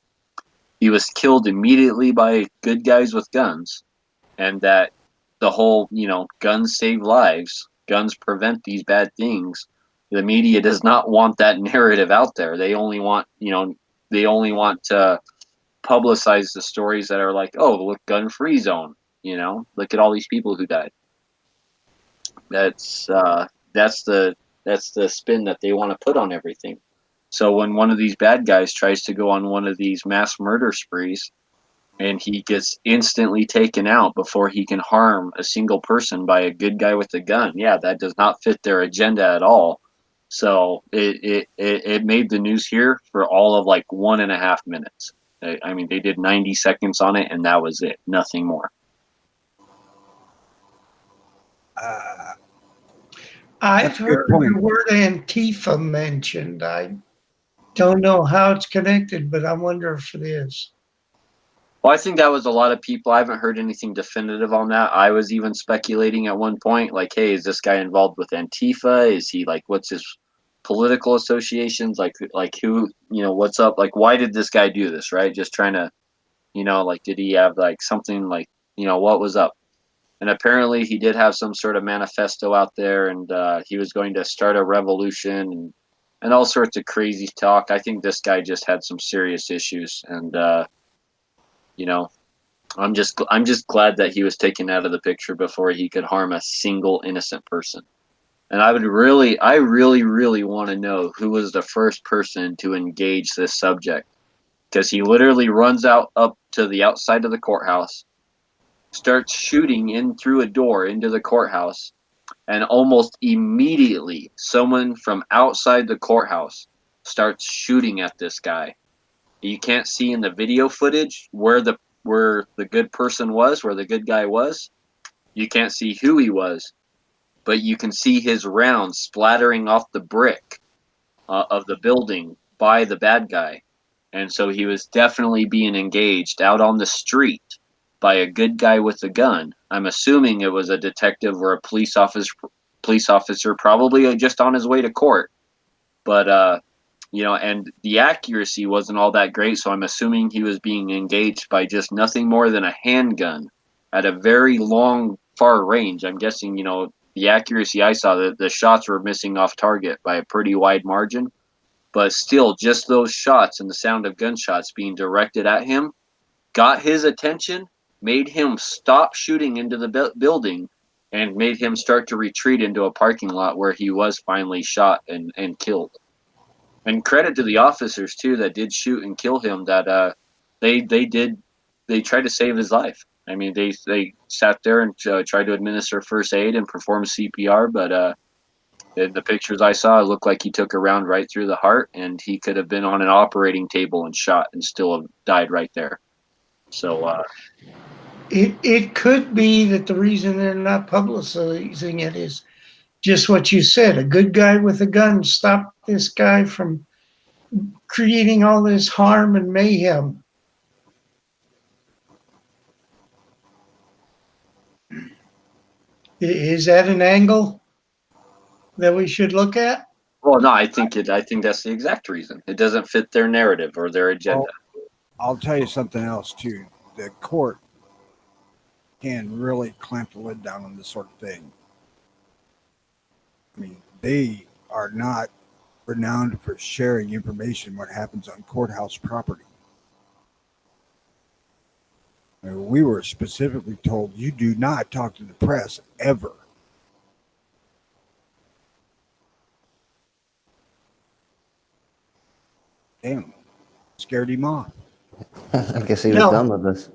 He was killed immediately by good guys with guns, and that the whole, guns save lives, guns prevent these bad things. The media does not want that narrative out there. They only want, to publicize the stories that are like, oh, look, gun-free zone. Look at all these people who died. That's the spin that they want to put on everything. So when one of these bad guys tries to go on one of these mass murder sprees, and he gets instantly taken out before he can harm a single person by a good guy with a gun, yeah, that does not fit their agenda at all. So it made the news here for all of like 1.5 minutes. I mean, they did 90 seconds on it, and that was it. Nothing more. Uh, I've That's a good heard point. the word Antifa mentioned. I don't know how it's connected, but I wonder if it is. Well, I think that was a lot of people. I haven't heard anything definitive on that. I was even speculating at one point, like, hey, is this guy involved with Antifa? Is he like, what's his political associations? Like who, what's up? Like, why did this guy do this? Right? Just trying to, like, did he have like something like, what was up? And apparently he did have some sort of manifesto out there, and he was going to start a revolution and all sorts of crazy talk. I think this guy just had some serious issues, and you know, I'm just glad that he was taken out of the picture before he could harm a single innocent person. And I really, really want to know who was the first person to engage this subject, because he literally runs out up to the outside of the courthouse, starts shooting in through a door into the courthouse, and almost immediately someone from outside the courthouse starts shooting at this guy. You can't see in the video footage where the good person was, where the good guy was. You can't see who he was, but you can see his rounds splattering off the brick of the building by the bad guy. And so he was definitely being engaged out on the street by a good guy with a gun. I'm assuming it was a detective or a police officer, probably just on his way to court. But and the accuracy wasn't all that great, so I'm assuming he was being engaged by just nothing more than a handgun at a very long, far range. I'm guessing, the accuracy I saw, the shots were missing off target by a pretty wide margin. But still, just those shots and the sound of gunshots being directed at him got his attention, made him stop shooting into the building, and made him start to retreat into a parking lot where he was finally shot and killed. And credit to the officers too that did shoot and kill him. That they tried to save his life. I mean, they sat there and tried to administer first aid and perform CPR, but in the pictures I saw, it looked like he took a round right through the heart, and he could have been on an operating table and shot and still have died right there. So It could be that the reason they're not publicizing it is just what you said. A good guy with a gun stopped this guy from creating all this harm and mayhem. Is that an angle that we should look at? well, no, I think that's the exact reason. It doesn't fit their narrative or their agenda. Well, I'll tell you something else too. The court can really clamp the lid down on this sort of thing. I mean, they are not renowned for sharing information what happens on courthouse property. I mean, we were specifically told you do not talk to the press ever. Damn, scared him off. I guess he was No. done with this.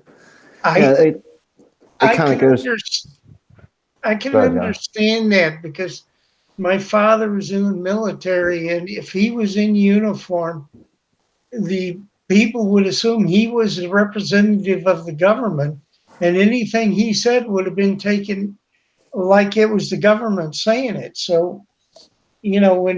I Yeah, it I kind of can goes. I can Go ahead, John. understand that because my father was in the military, and if he was in uniform, the people would assume he was a representative of the government, and anything he said would have been taken like it was the government saying it. So, when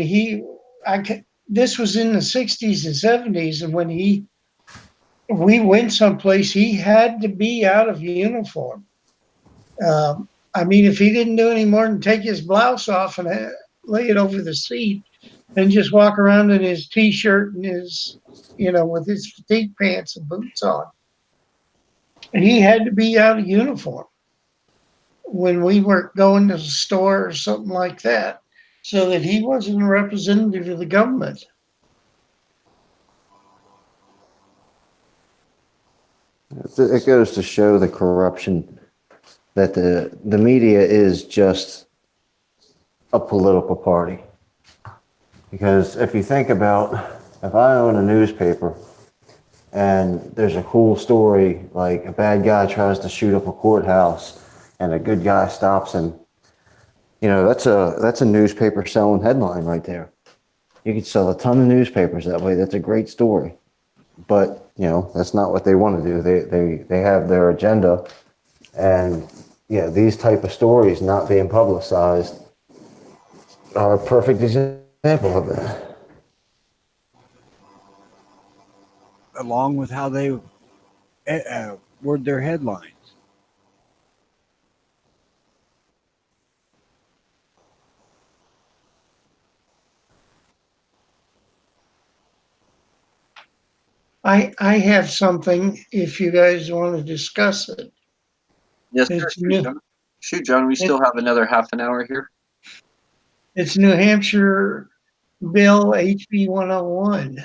this was in the 60s and 70s, and when we went someplace, he had to be out of uniform. I mean, if he didn't do any more than take his blouse off and lay it over the seat and just walk around in his t-shirt and with his fatigue pants and boots on, and he had to be out of uniform when we were going to the store or something like that, so that he wasn't a representative of the government. It goes to show the corruption that the media is just a political party. Because if you think about, if I own a newspaper and there's a cool story, like a bad guy tries to shoot up a courthouse and a good guy stops him, that's a newspaper selling headline right there. You could sell a ton of newspapers that way. That's a great story. But, that's not what they want to do. They have their agenda. And, these type of stories not being publicized are a perfect example of it. Along with how they word their headlines. I have something if you guys want to discuss it. Yes, sir. It's Shoot, new. John. Shoot, John. We still have another half an hour here. It's New Hampshire Bill HB 101.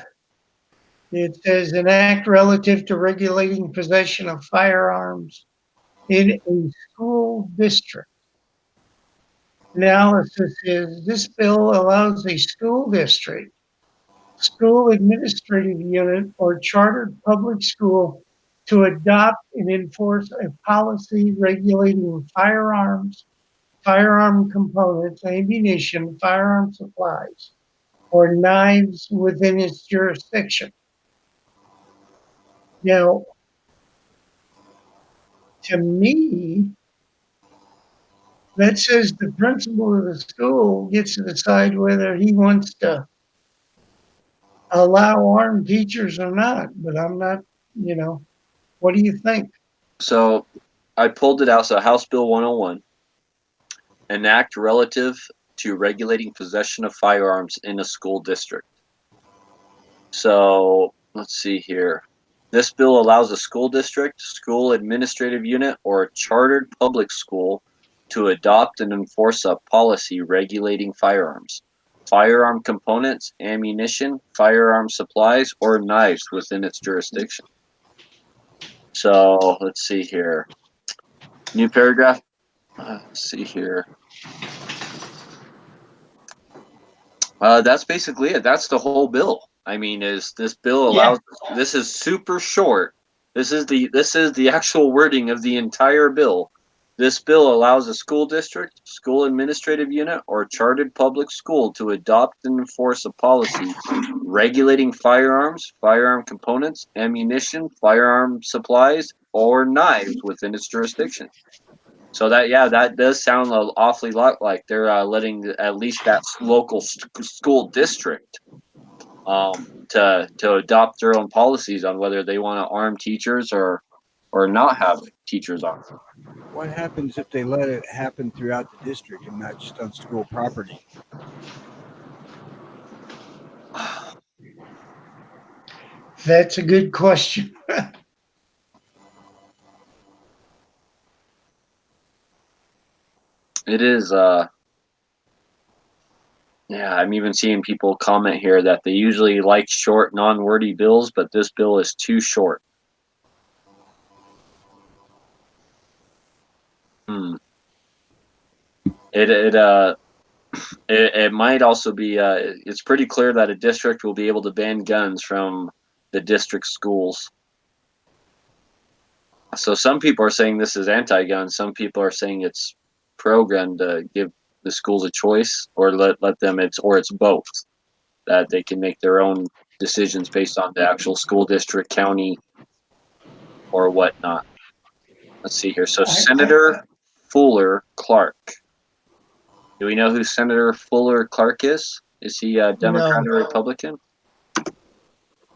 It says an act relative to regulating possession of firearms in a school district. Analysis is this bill allows a school district, school administrative unit, or chartered public school to adopt and enforce a policy regulating firearms, firearm components, ammunition, firearm supplies, or knives within its jurisdiction. Now, to me, that says the principal of the school gets to decide whether he wants to allow armed teachers or not. But I'm not, what do you think? So I pulled it out. So House Bill 101, an act relative to regulating possession of firearms in a school district. So let's see here. This bill allows a school district, school administrative unit, or a chartered public school to adopt and enforce a policy regulating firearms, firearm components, ammunition, firearm supplies, or knives within its jurisdiction. So let's see here. New paragraph. Let's see here. That's basically it. That's the whole bill. I mean, is this bill allows? Yeah. This is super short. This is the actual wording of the entire bill. This bill allows a school district, school administrative unit, or chartered public school to adopt and enforce a policy regulating firearms, firearm components, ammunition, firearm supplies, or knives within its jurisdiction. So that does sound an awfully lot like they're letting at least that local school district to adopt their own policies on whether they want to arm teachers or not have teachers armed. What happens if they let it happen throughout the district and not just on school property? That's a good question. It is yeah, I'm even seeing people comment here that they usually like short, non-wordy bills, but this bill is too short. Hmm. It might also be it's pretty clear that a district will be able to ban guns from the district schools. So some people are saying this is anti-gun, some people are saying it's pro-gun to give the schools a choice, or let them it's both, that they can make their own decisions based on the actual school district, county, or whatnot. Let's see here. So Senator Fuller Clark. Do we know who Senator Fuller Clark is? Is he a Democrat or Republican?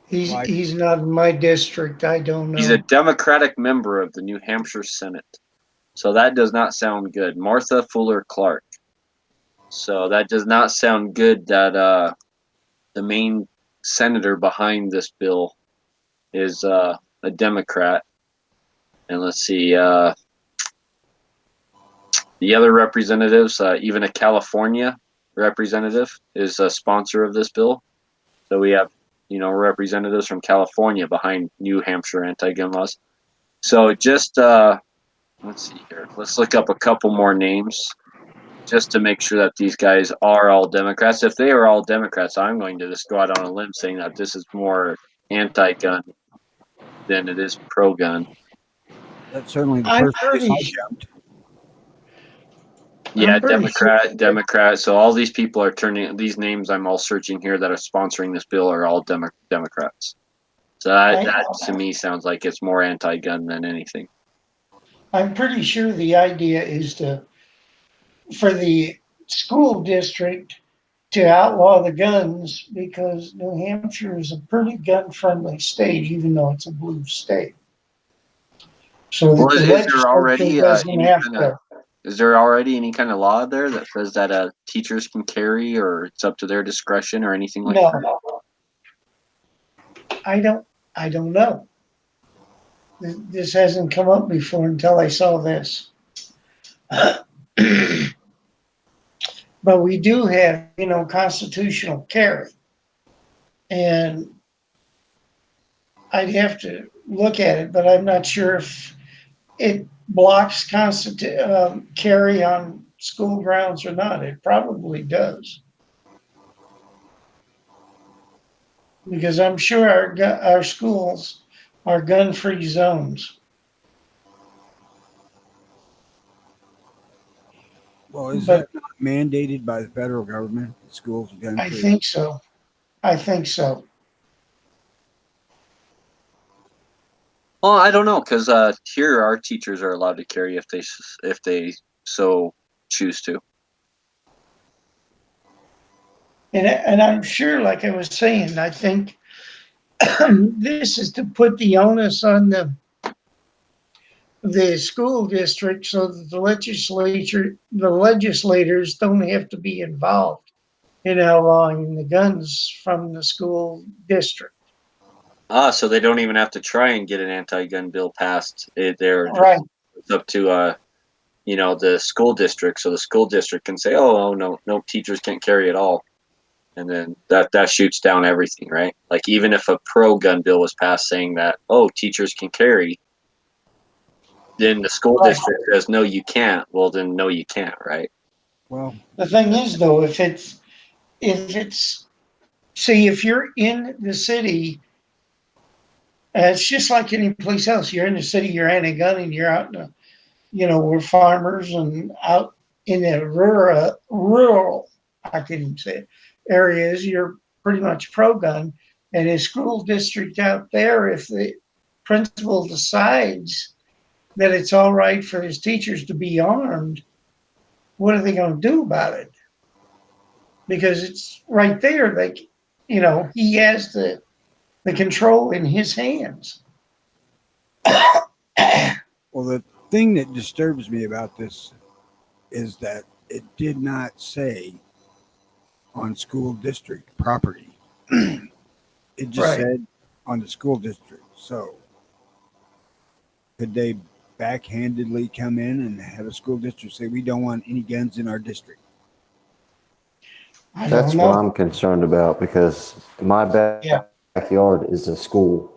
He's not in my district. I don't know. He's a Democratic member of the New Hampshire Senate. So that does not sound good. Martha Fuller Clark. So that does not sound good that the main senator behind this bill is a Democrat. And let's see, the other representatives, even a California representative is a sponsor of this bill. So we have, representatives from California behind New Hampshire anti-gun laws. So just, let's see here. Let's look up a couple more names just to make sure that these guys are all Democrats. If they are all Democrats, I'm going to just go out on a limb saying that this is more anti-gun than it is pro-gun. That's certainly the first place I jumped. Yeah, Democrat. So all these people are these names I'm all searching here that are sponsoring this bill are all Democrats. So that to me sounds like it's more anti-gun than anything. I'm pretty sure the idea is for the school district to outlaw the guns, because New Hampshire is a pretty gun-friendly state, even though it's a blue state. So well, is there already is there already any kind of law there that says that teachers can carry, or it's up to their discretion, or anything like that? I don't know. This hasn't come up before until I saw this. But we do have, constitutional carry. And I'd have to look at it, but I'm not sure if it blocks carry on school grounds or not. It probably does. Because I'm sure our schools are gun-free zones. Well, is that not mandated by the federal government? The schools are gun-free? I think so. Well, I don't know, because here our teachers are allowed to carry if they so choose to. And I'm sure, like I was saying, I think this is to put the onus on the school district so that the legislators don't have to be involved in outlawing the guns from the school district. So they don't even have to try and get an anti-gun bill passed. It's up to the school district. So the school district can say, "Oh no, teachers can't carry at all," and then that shoots down everything, right? Like even if a pro-gun bill was passed saying that, "Oh, teachers can carry," then the school district says, "No, you can't." Well, then no, you can't, right? Well, the thing is, though, if you're in the city. It's just like any place else. You're in the city, you're anti-gun, and you're out in we're farmers and out in the rural, I can even say it, areas, you're pretty much pro-gun. And a school district out there, if the principal decides that it's all right for his teachers to be armed, what are they going to do about it? Because it's right there. Like, he has the control in his hands. Well, the thing that disturbs me about this is that it did not say on school district property. It just Right. said on the school district. So could they backhandedly come in and have a school district say we don't want any guns in our district? I That's don't what know. I'm concerned about because my Yeah. backyard is a school.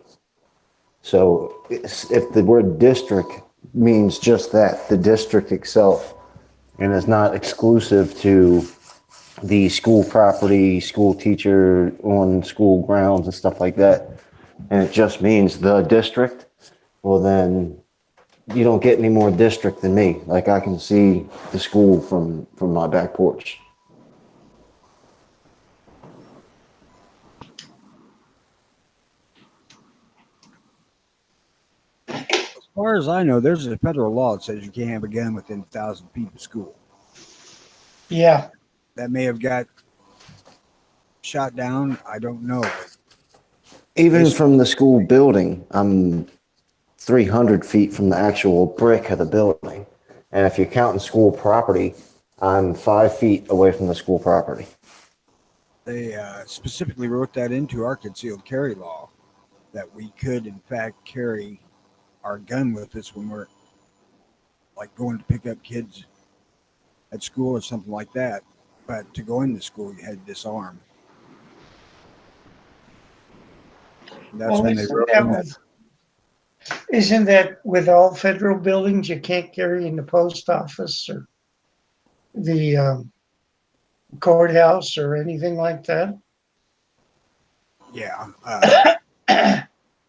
So if the word district means just that, the district itself, and is not exclusive to the school property, school teacher on school grounds and stuff like that, and it just means the district, well then you don't get any more district than me. Like I can see the school from my back porch. As far as I know, there's a federal law that says you can't have a gun within 1,000 feet of school. Yeah. That may have got shot down. I don't know. But Even basically, from the school building, I'm 300 feet from the actual brick of the building. And if you're counting school property, I'm 5 feet away from the school property. they specifically wrote that into our concealed carry law that we could, in fact, carry our gun with us when we're like going to pick up kids at school or something like that. But to go into school, you had to disarm. And that's Well, when they wrote in that. isn't that with all federal buildings you can't carry in the post office or the courthouse or anything like that? Yeah,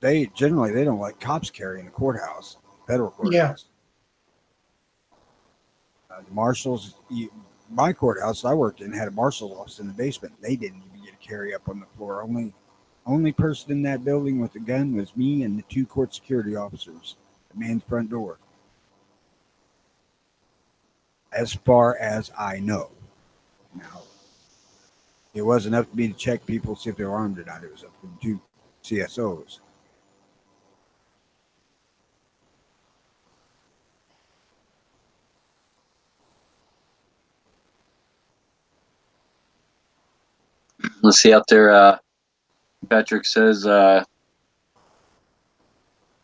they don't let cops carry in the courthouse, federal Yeah. courthouse. The marshals, my courthouse I worked in had a marshal's office in the basement. They didn't even get to carry up on the floor. Only person in that building with a gun was me and the two court security officers at man's front door. As far as I know. Now, it wasn't up to me to check people, see if they were armed or not. It was up to the two CSOs. Let's see out there. Patrick says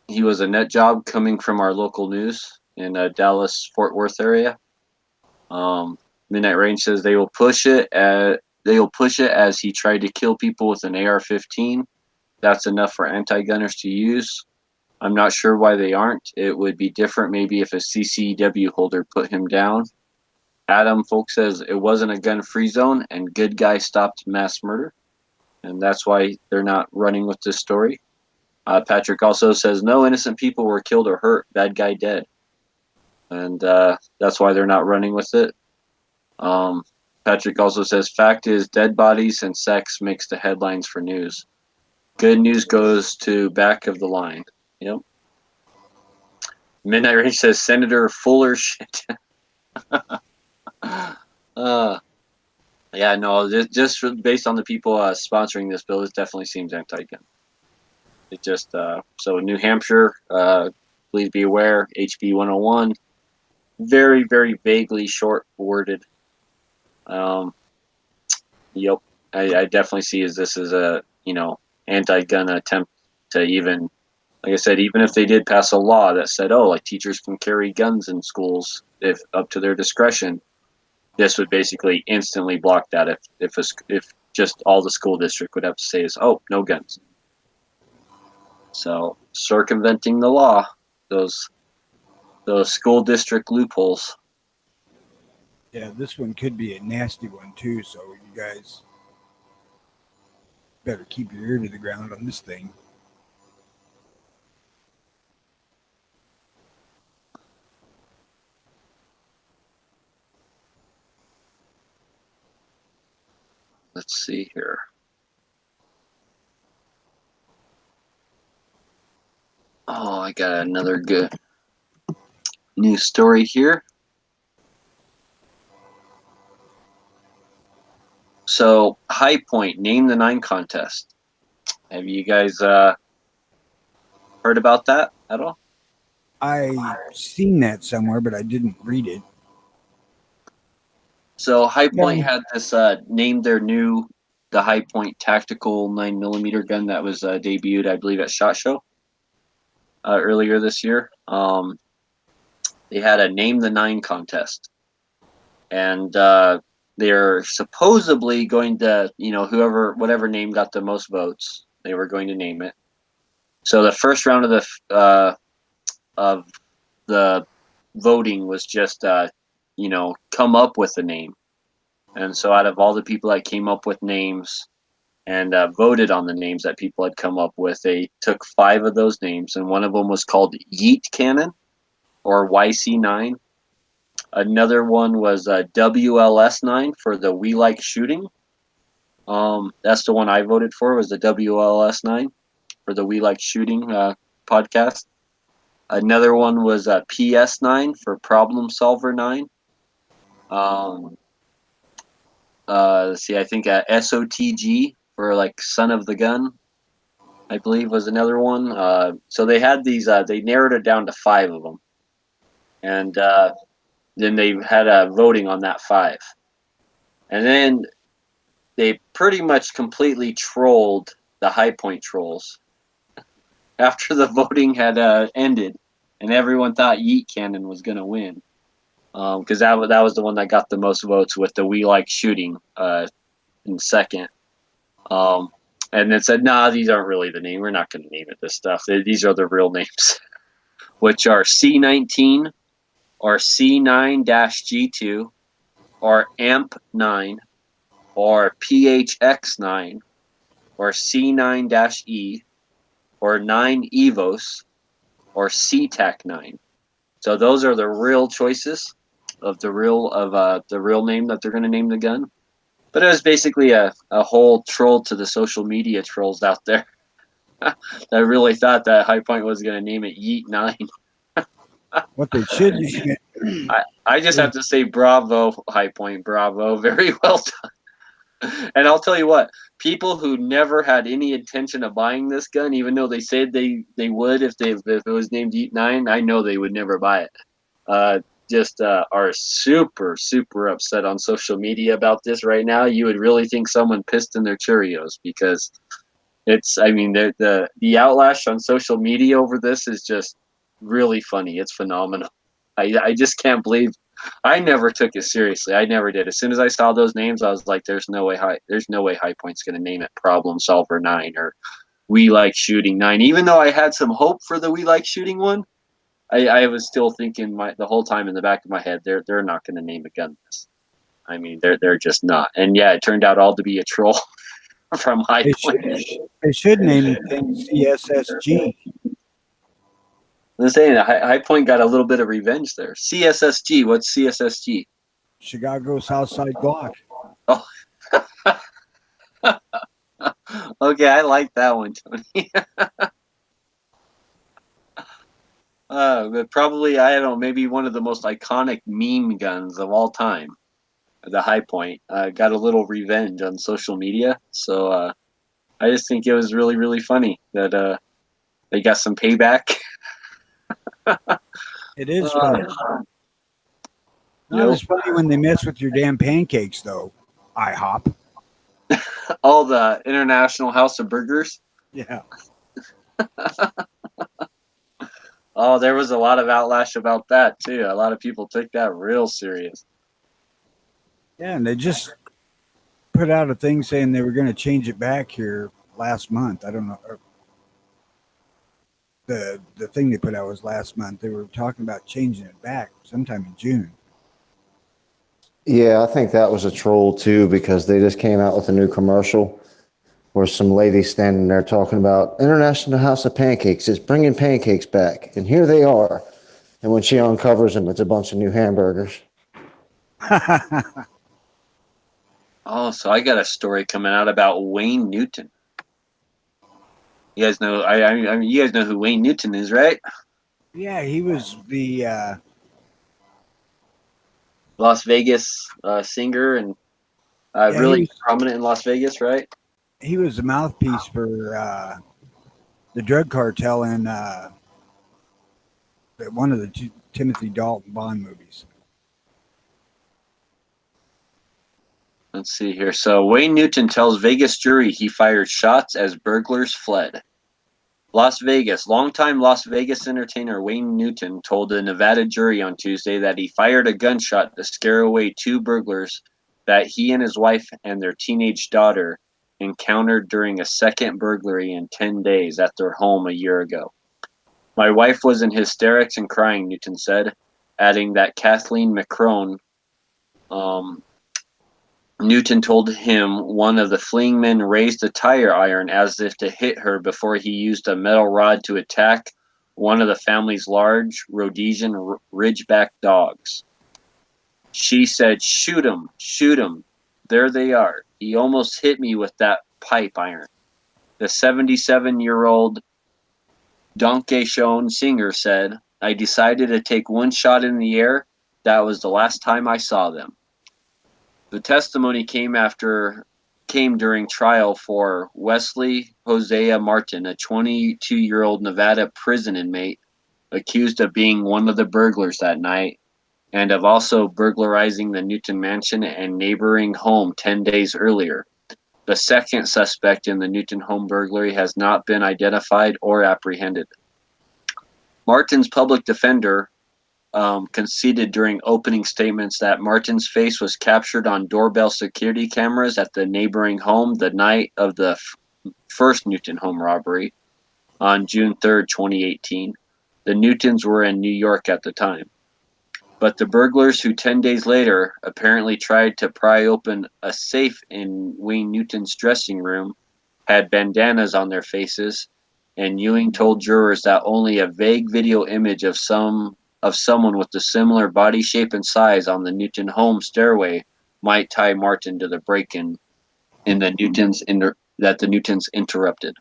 he was a net job coming from our local news in Dallas Fort Worth area. Midnight Range says they will push it as he tried to kill people with an AR-15. That's enough for anti-gunners to use. I'm not sure why they aren't. It would be different maybe if a CCW holder put him down. Adam Folk says it wasn't a gun-free zone and good guy stopped mass murder. And that's why they're not running with this story. Patrick also says no innocent people were killed or hurt. Bad guy dead. And that's why they're not running with it. Patrick also says fact is dead bodies and sex makes the headlines for news. Good news goes to back of the line. Yep. Midnight Range says Senator Fuller shit. Yeah, no, just based on the people sponsoring this bill, it definitely seems anti-gun. It just so New Hampshire, please be aware, HB 101, very very vaguely short worded. Yep, I definitely see this as a anti-gun attempt to even, like I said, even if they did pass a law that said, oh, like teachers can carry guns in schools if up to their discretion, this would basically instantly block that if just all the school district would have to say is, oh, no guns. So circumventing the law, those school district loopholes. Yeah, this one could be a nasty one too. So you guys better keep your ear to the ground on this thing. let's see here. Oh, I got another good news story here. So, High Point, Name the Nine contest. Have you guys heard about that at all? I seen that somewhere, but I didn't read it. So, High Point No. had this named the High Point tactical 9mm gun that was debuted, I believe, at SHOT Show earlier this year. They had a Name the Nine contest, and they're supposedly going to, whatever name got the most votes, they were going to name it. So the first round of the voting was just come up with a name, and so out of all the people that came up with names and voted on the names that people had come up with, they took 5 of those names, and one of them was called Yeet Cannon or YC9. Another one was WLS9 for the We Like Shooting. That's the one I voted for, was the WLS9 for the We Like Shooting podcast. Another one was PS9 for Problem Solver 9. Let's see, I think SOTG for like Son of the Gun, I believe was another one. So they had these, they narrowed it down to 5 of them. And then they had voting on that 5. And then they pretty much completely trolled the High Point trolls after the voting had ended, and everyone thought Yeet Cannon was going to win, because that was the one that got the most votes, with the We Like Shooting in second. And then said, nah, these aren't really the name. We're not going to name it this stuff. These are the real names, which are C19 or C9-G2 or AMP9 or PHX9 or C9-E or 9 EVOS or CTAC9. So those are the real choices of the real name that they're going to name the gun. But it was basically a whole troll to the social media trolls out there that really thought that High Point was going to name it Yeet 9. What they should name it. I just have to say bravo, High Point, bravo. Very well done. And I'll tell you what, people who never had any intention of buying this gun, even though they said they would if it was named Yeet 9, I know they would never buy it. Just are super, super upset on social media about this right now. You would really think someone pissed in their Cheerios, because the outlash on social media over this is just really funny. It's phenomenal. I just can't believe. I never took it seriously. I never did. As soon as I saw those names, I was like, "There's no way High Point's going to name it Problem Solver 9 or We Like Shooting 9." Even though I had some hope for the We Like Shooting one, I was still thinking the whole time in the back of my head, they're not going to name a gun this. I mean, they're just not. And yeah, it turned out all to be a troll from High Point. They should name the thing CSSG. I'm saying High Point got a little bit of revenge there. CSSG. What's CSSG? Chicago Southside Glock. Oh, okay, I like that one, Tony. But probably, I don't know, maybe one of the most iconic meme guns of all time. The High Point got a little revenge on social media, so I just think it was really, really funny that they got some payback. It is funny. Not as funny when they mess with your damn pancakes, though. IHOP. All the International House of Burgers. Yeah. Oh, there was a lot of outlash about that too. A lot of people took that real serious. Yeah, and they just put out a thing saying they were going to change it back here last month. I don't know. The thing they put out was last month. They were talking about changing it back sometime in June. Yeah, I think that was a troll too, because they just came out with a new commercial where some lady standing there talking about International House of Pancakes is bringing pancakes back, and here they are. And when she uncovers them, it's a bunch of new hamburgers. Oh, so I got a story coming out about Wayne Newton. You guys know, I mean, you guys know who Wayne Newton is, right? Yeah, he was the Las Vegas singer and yeah really prominent in Las Vegas, right? he was the mouthpiece for the drug cartel in one of the Timothy Dalton Bond movies. Let's see here. So Wayne Newton tells Vegas jury he fired shots as burglars fled. Las Vegas. Longtime Las Vegas entertainer Wayne Newton told a Nevada jury on Tuesday that he fired a gunshot to scare away two burglars that he and his wife and their teenage daughter encountered during a second burglary in 10 days at their home a year ago. My wife was in hysterics and crying, Newton said, adding that Kathleen McCrone, Newton told him one of the fleeing men raised a tire iron as if to hit her before he used a metal rod to attack one of the family's large Rhodesian Ridgeback dogs. She said, "Shoot him, shoot him. There they are. He almost hit me with that pipe iron." The 77-year-old Donkeyshone singer said, "I decided to take one shot in the air. That was the last time I saw them." The testimony came during trial for Wesley Hosea Martin, a 22-year-old Nevada prison inmate accused of being one of the burglars that night and of also burglarizing the Newton mansion and neighboring home 10 days earlier. The second suspect in the Newton home burglary has not been identified or apprehended. Martin's public defender conceded during opening statements that Martin's face was captured on doorbell security cameras at the neighboring home the night of the first Newton home robbery on June 3rd, 2018. The Newtons were in New York at the time. But the burglars who 10 days later apparently tried to pry open a safe in Wayne Newton's dressing room had bandanas on their faces, and Ewing told jurors that only a vague video image of someone with a similar body shape and size on the Newton home stairway might tie Martin to the break-in that the Newtons interrupted.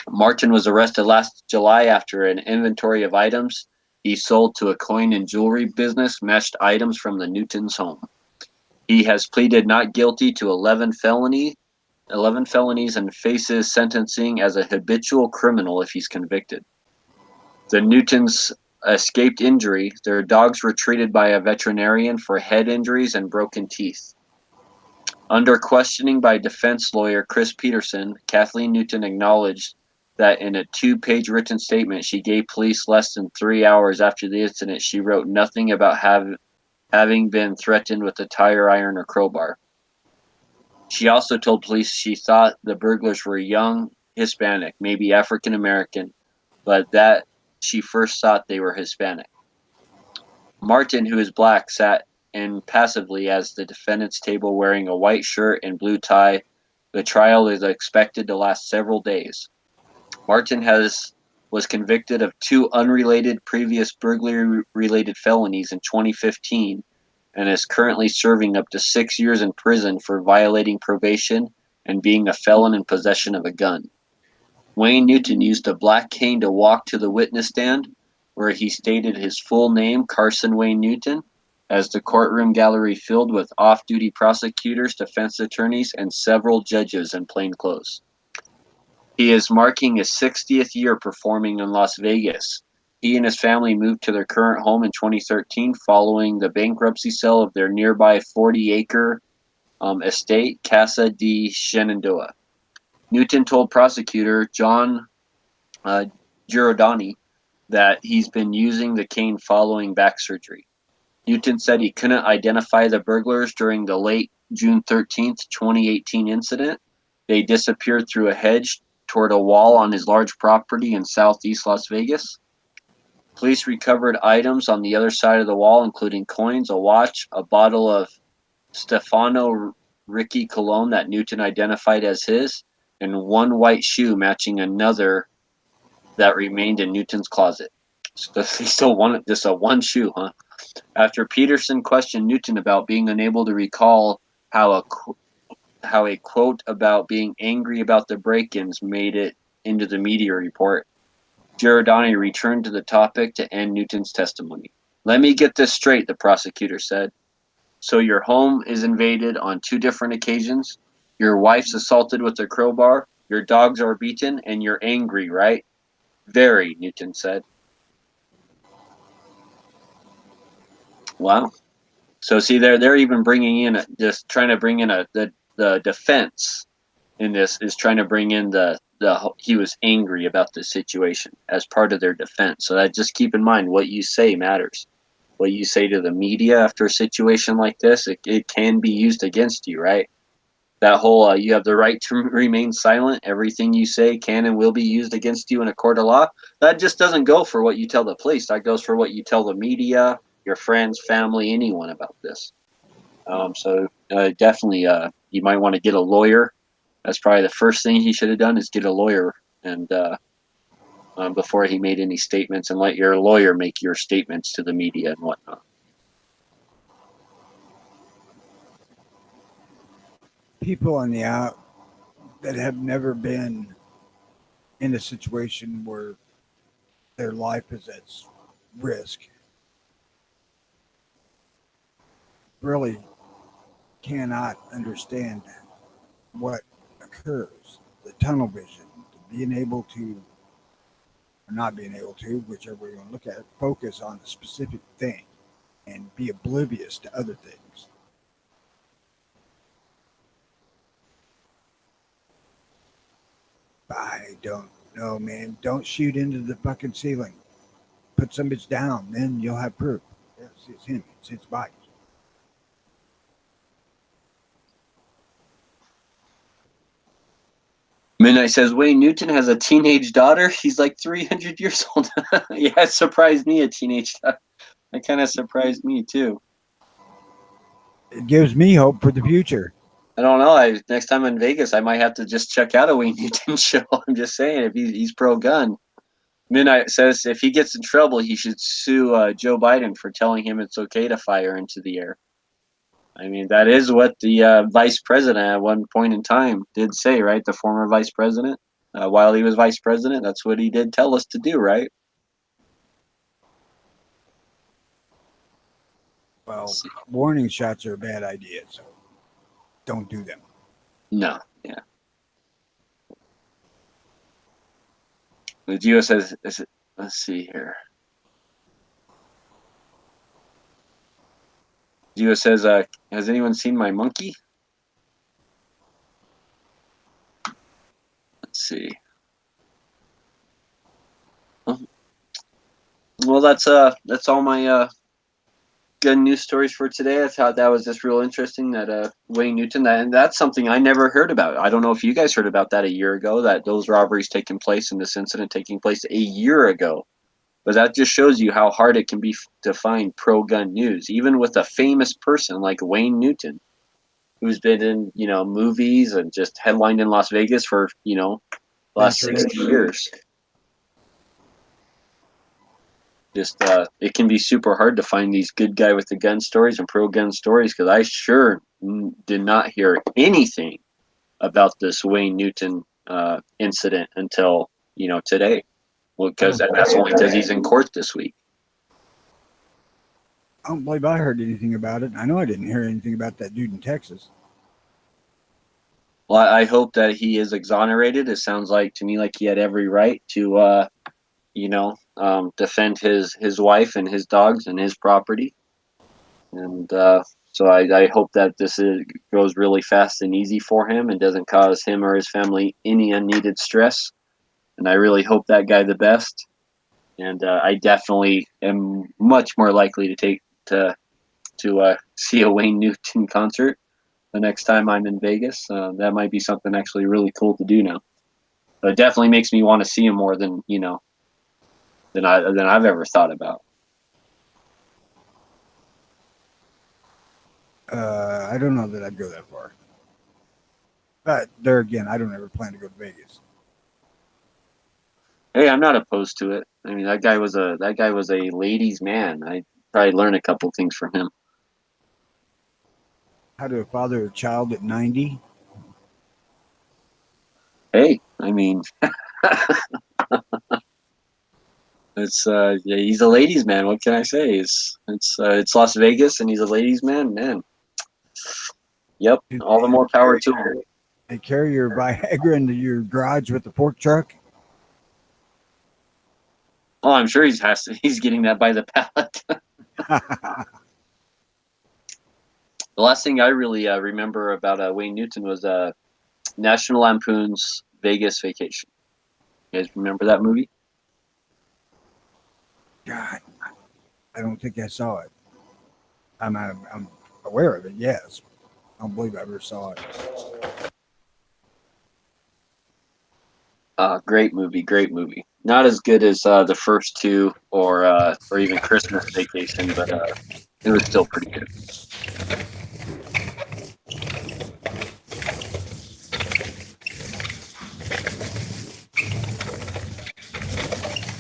Martin was arrested last July after an inventory of items he sold to a coin and jewelry business matched items from the Newtons' home. He has pleaded not guilty to 11 felonies and faces sentencing as a habitual criminal if he's convicted. The Newtons escaped injury. Their dogs were treated by a veterinarian for head injuries and broken teeth. Under questioning by defense lawyer Chris Peterson, Kathleen Newton acknowledged that in a 2-page written statement she gave police less than 3 hours after the incident she wrote nothing about having been threatened with a tire iron or crowbar. She also told police she thought the burglars were young, Hispanic, maybe African American, but that she first thought they were Hispanic. Martin, who is black, sat impassively at the defendant's table wearing a white shirt and blue tie. The trial is expected to last several days. Martin was convicted of 2 unrelated previous burglary-related felonies in 2015 and is currently serving up to 6 years in prison for violating probation and being a felon in possession of a gun. Wayne Newton used a black cane to walk to the witness stand, where he stated his full name, Carson Wayne Newton, as the courtroom gallery filled with off-duty prosecutors, defense attorneys, and several judges in plain clothes. He is marking his 60th year performing in Las Vegas. He and his family moved to their current home in 2013 following the bankruptcy sale of their nearby 40-acre estate, Casa de Shenandoah. Newton told prosecutor John Giordani that he's been using the cane following back surgery. Newton said he couldn't identify the burglars during the late June 13th, 2018 incident. They disappeared through a hedge toward a wall on his large property in southeast Las Vegas. Police recovered items on the other side of the wall, including coins, a watch, a bottle of Stefano Ricci cologne that Newton identified as his, and one white shoe matching another that remained in Newton's closet. So he still wanted just a one shoe, huh? After Peterson questioned Newton about being unable to recall how how a quote about being angry about the break-ins made it into the media report. Giordani returned to the topic to end Newton's testimony. Let me get this straight, the prosecutor said. So your home is invaded on 2 different occasions? Your wife's assaulted with a crowbar, your dogs are beaten, and you're angry, right? Very, Newton said. Wow. So see, they're even bringing in just trying to bring in the defense in this is trying to bring in the he was angry about the situation as part of their defense. So that just keep in mind what you say matters. What you say to the media after a situation like this, it can be used against you, right? That whole you have the right to remain silent. Everything you say can and will be used against you in a court of law. That just doesn't go for what you tell the police. That goes for what you tell the media, your friends, family, anyone about this. So definitely, you might want to get a lawyer. That's probably the first thing he should have done is get a lawyer and before he made any statements, and let your lawyer make your statements to the media and whatnot. People on the out that have never been in a situation where their life is at risk really cannot understand what occurs. The tunnel vision, being able to, or not being able to, whichever way you want to look at it, focus on a specific thing and be oblivious to other things. I don't know, man. Don't shoot into the fucking ceiling. Put some bitch down, then you'll have proof. Yes, it's him. It's his body. Midnight says Wayne Newton has a teenage daughter. He's like 300 years old. Yeah, it surprised me. A teenage daughter. That kind of surprised me too. It gives me hope for the future. I don't know. Next time in Vegas, I might have to just check out a Wayne Newton show. I'm just saying, if he's pro gun. Midnight says if he gets in trouble, he should sue Joe Biden for telling him it's okay to fire into the air. I mean, that is what the vice president at one point in time did say, right? The former vice president, while he was vice president, that's what he did tell us to do, right? Well, warning shots are a bad idea, so don't do them. No, yeah. The Geo says, let's see here. Geo says, has anyone seen my monkey? Let's see. Well, that's all my gun news stories for today. I thought that was just real interesting that Wayne Newton, and that's something I never heard about. I don't know if you guys heard about that a year ago, that those robberies taking place and this incident taking place a year ago. But that just shows you how hard it can be to find pro-gun news, even with a famous person like Wayne Newton, who's been in, movies and just headlined in Las Vegas for, the last 60 years. Just it can be super hard to find these good guy with the gun stories and pro-gun stories, because I sure did not hear anything about this Wayne Newton incident until, today. Well, because that's only because he's in court this week. I don't believe I heard anything about it. I know I didn't hear anything about that dude in Texas. Well, I hope that he is exonerated. It sounds like to me like he had every right to, defend his wife and his dogs and his property. And so I hope that this goes really fast and easy for him and doesn't cause him or his family any unneeded stress. And I really hope that guy the best. And I definitely am much more likely to see a Wayne Newton concert the next time I'm in Vegas. That might be something actually really cool to do now. But it definitely makes me want to see him more than I've ever thought about. I don't know that I'd go that far. But there again, I don't ever plan to go to Vegas. Hey, I'm not opposed to it. I mean, that guy was a ladies' man. I probably learn a couple things from him. How to father a child at 90? Hey, I mean, it's yeah, he's a ladies' man. What can I say? It's Las Vegas, and he's a ladies' man. Man, yep. Did All the they more power to him. they carry your Viagra into your garage with the pork truck? Oh, I'm sure he's getting that by the pallet. The last thing I really remember about Wayne Newton was National Lampoon's Vegas Vacation. You guys remember that movie? God, I don't think I saw it. I'm aware of it, yes. I don't believe I ever saw it. Great movie, great movie. Not as good as the first two or even Christmas Vacation, but it was still pretty good.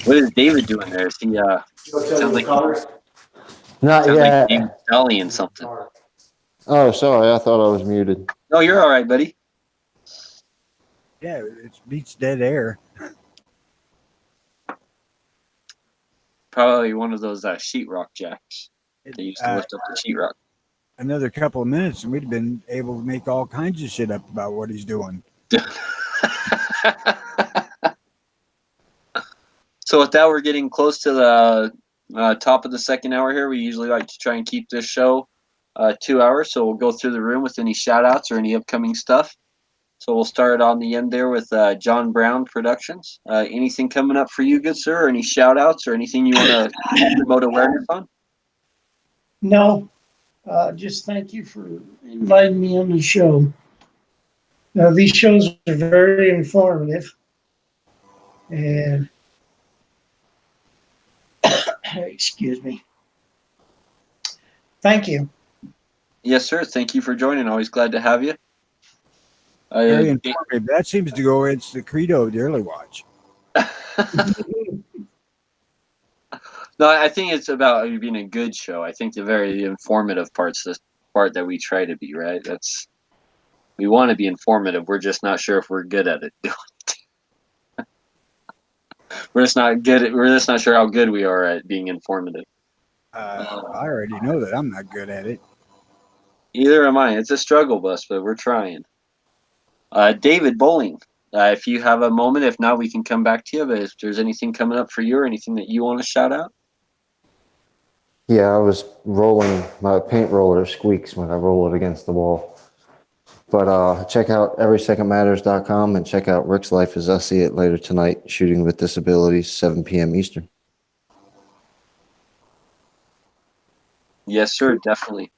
What is David doing there? Is he sounds like Not sounds like yet. David's Stallion something. Oh, sorry. I thought I was muted. No, you're all right, buddy. Yeah, it beats dead air. Probably one of those sheetrock jacks. They used to Uh, lift up the sheetrock. another couple of minutes, and we'd have been able to make all kinds of shit up about what he's doing. So with that, we're getting close to the top of the second hour here. We usually like to try and keep this show 2 hours, so we'll go through the room with any shout outs or any upcoming stuff. So we'll start on the end there with John Brown Productions. Anything coming up for you, good sir? Or any shout outs or anything you want to promote awareness on? No, just thank you for inviting me on the show. Now, these shows are very informative, and excuse me. Thank you. Yes, sir. Thank you for joining. Always glad to have you. Very informative. That seems to go against the credo of the early watch. No, I think it's about being a good show. I think the very informative part's the part that we try to be, right? We want to be informative. We're just not sure if we're good at it. We're just not sure how good we are at being informative. I already know that I'm not good at it. Either am I. It's a struggle bus, but we're trying. David Bowling, if you have a moment, if not, we can come back to you. But if there's anything coming up for you or anything that you want to shout out, Yeah, I was rolling my paint roller squeaks when I roll it against the wall. But check out everysecondmatters.com and check out Rick's Life as I See It later tonight, Shooting with Disabilities, 7 p.m. Eastern. yes, sir, definitely.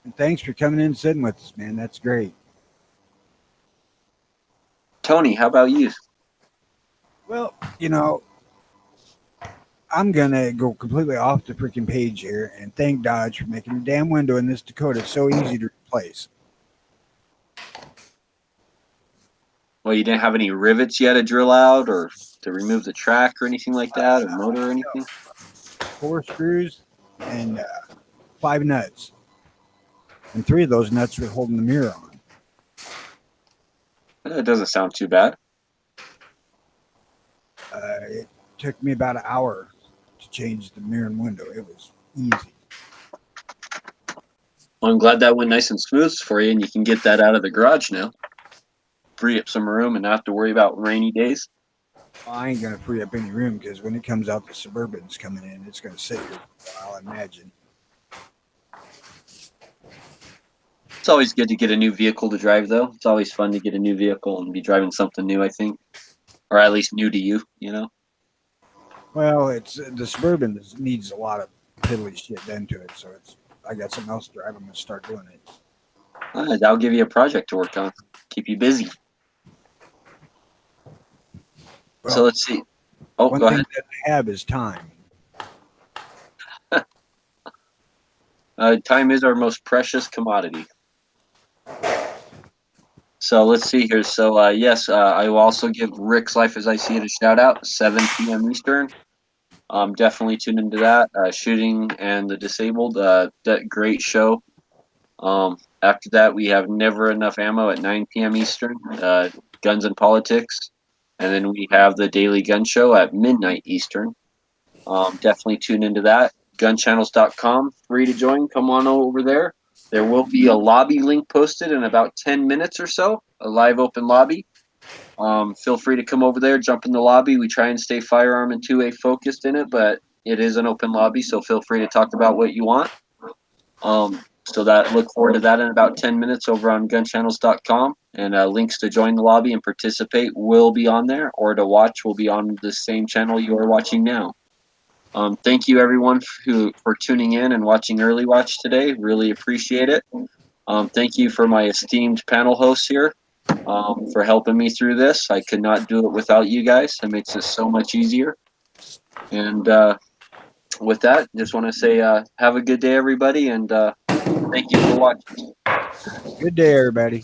And thanks for coming in and sitting with us, man. That's great. Tony, how about you? Well, I'm going to go completely off the freaking page here and thank Dodge for making a damn window in this Dakota so easy to replace. Well, you didn't have any rivets you had to drill out or to remove the track or anything like that, or motor or anything? 4 screws and 5 nuts. And 3 of those nuts were holding the mirror on. That doesn't sound too bad. It took me about an hour to change the mirror and window. It was easy. Well, I'm glad that went nice and smooth for you, and you can get that out of the garage now. Free up some room and not have to worry about rainy days. Well, I ain't going to free up any room because when it comes out, the Suburban's coming in. It's going to sit here for a while, I imagine. It's always good to get a new vehicle to drive, though. It's always fun to get a new vehicle and be driving something new, I think. Or at least new to you, you know? Well, it's the Suburban needs a lot of piddly shit done to it, so I got something else to drive. I'm going to start doing it. That'll give you a project to work on. Keep you busy. Well, so let's see. Oh, one go thing ahead. that I have is time. Time is our most precious commodity. So let's see here. So yes, I will also give Rick's Life as I See It a shout out. 7 p.m. Eastern. Definitely tune into that. Shooting and the Disabled. That great show. After that, we have Never Enough Ammo at 9 p.m. Eastern. Guns and Politics. And then we have the Daily Gun Show at midnight Eastern. Definitely tune into that. Gunchannels.com, free to join. Come on over there. There will be a lobby link posted in about 10 minutes or so, a live open lobby. Feel free to come over there, jump in the lobby. We try and stay firearm and 2A focused in it, but it is an open lobby, so feel free to talk about what you want. So that look forward to that in about 10 minutes over on gunchannels.com. And links to join the lobby and participate will be on there, or to watch will be on the same channel you are watching now. Thank you everyone for tuning in and watching Early Watch today. Really appreciate it. Thank you for my esteemed panel hosts here for helping me through this. I could not do it without you guys. It makes it so much easier. And with that, just want to say have a good day, everybody, and thank you for watching. Good day, everybody.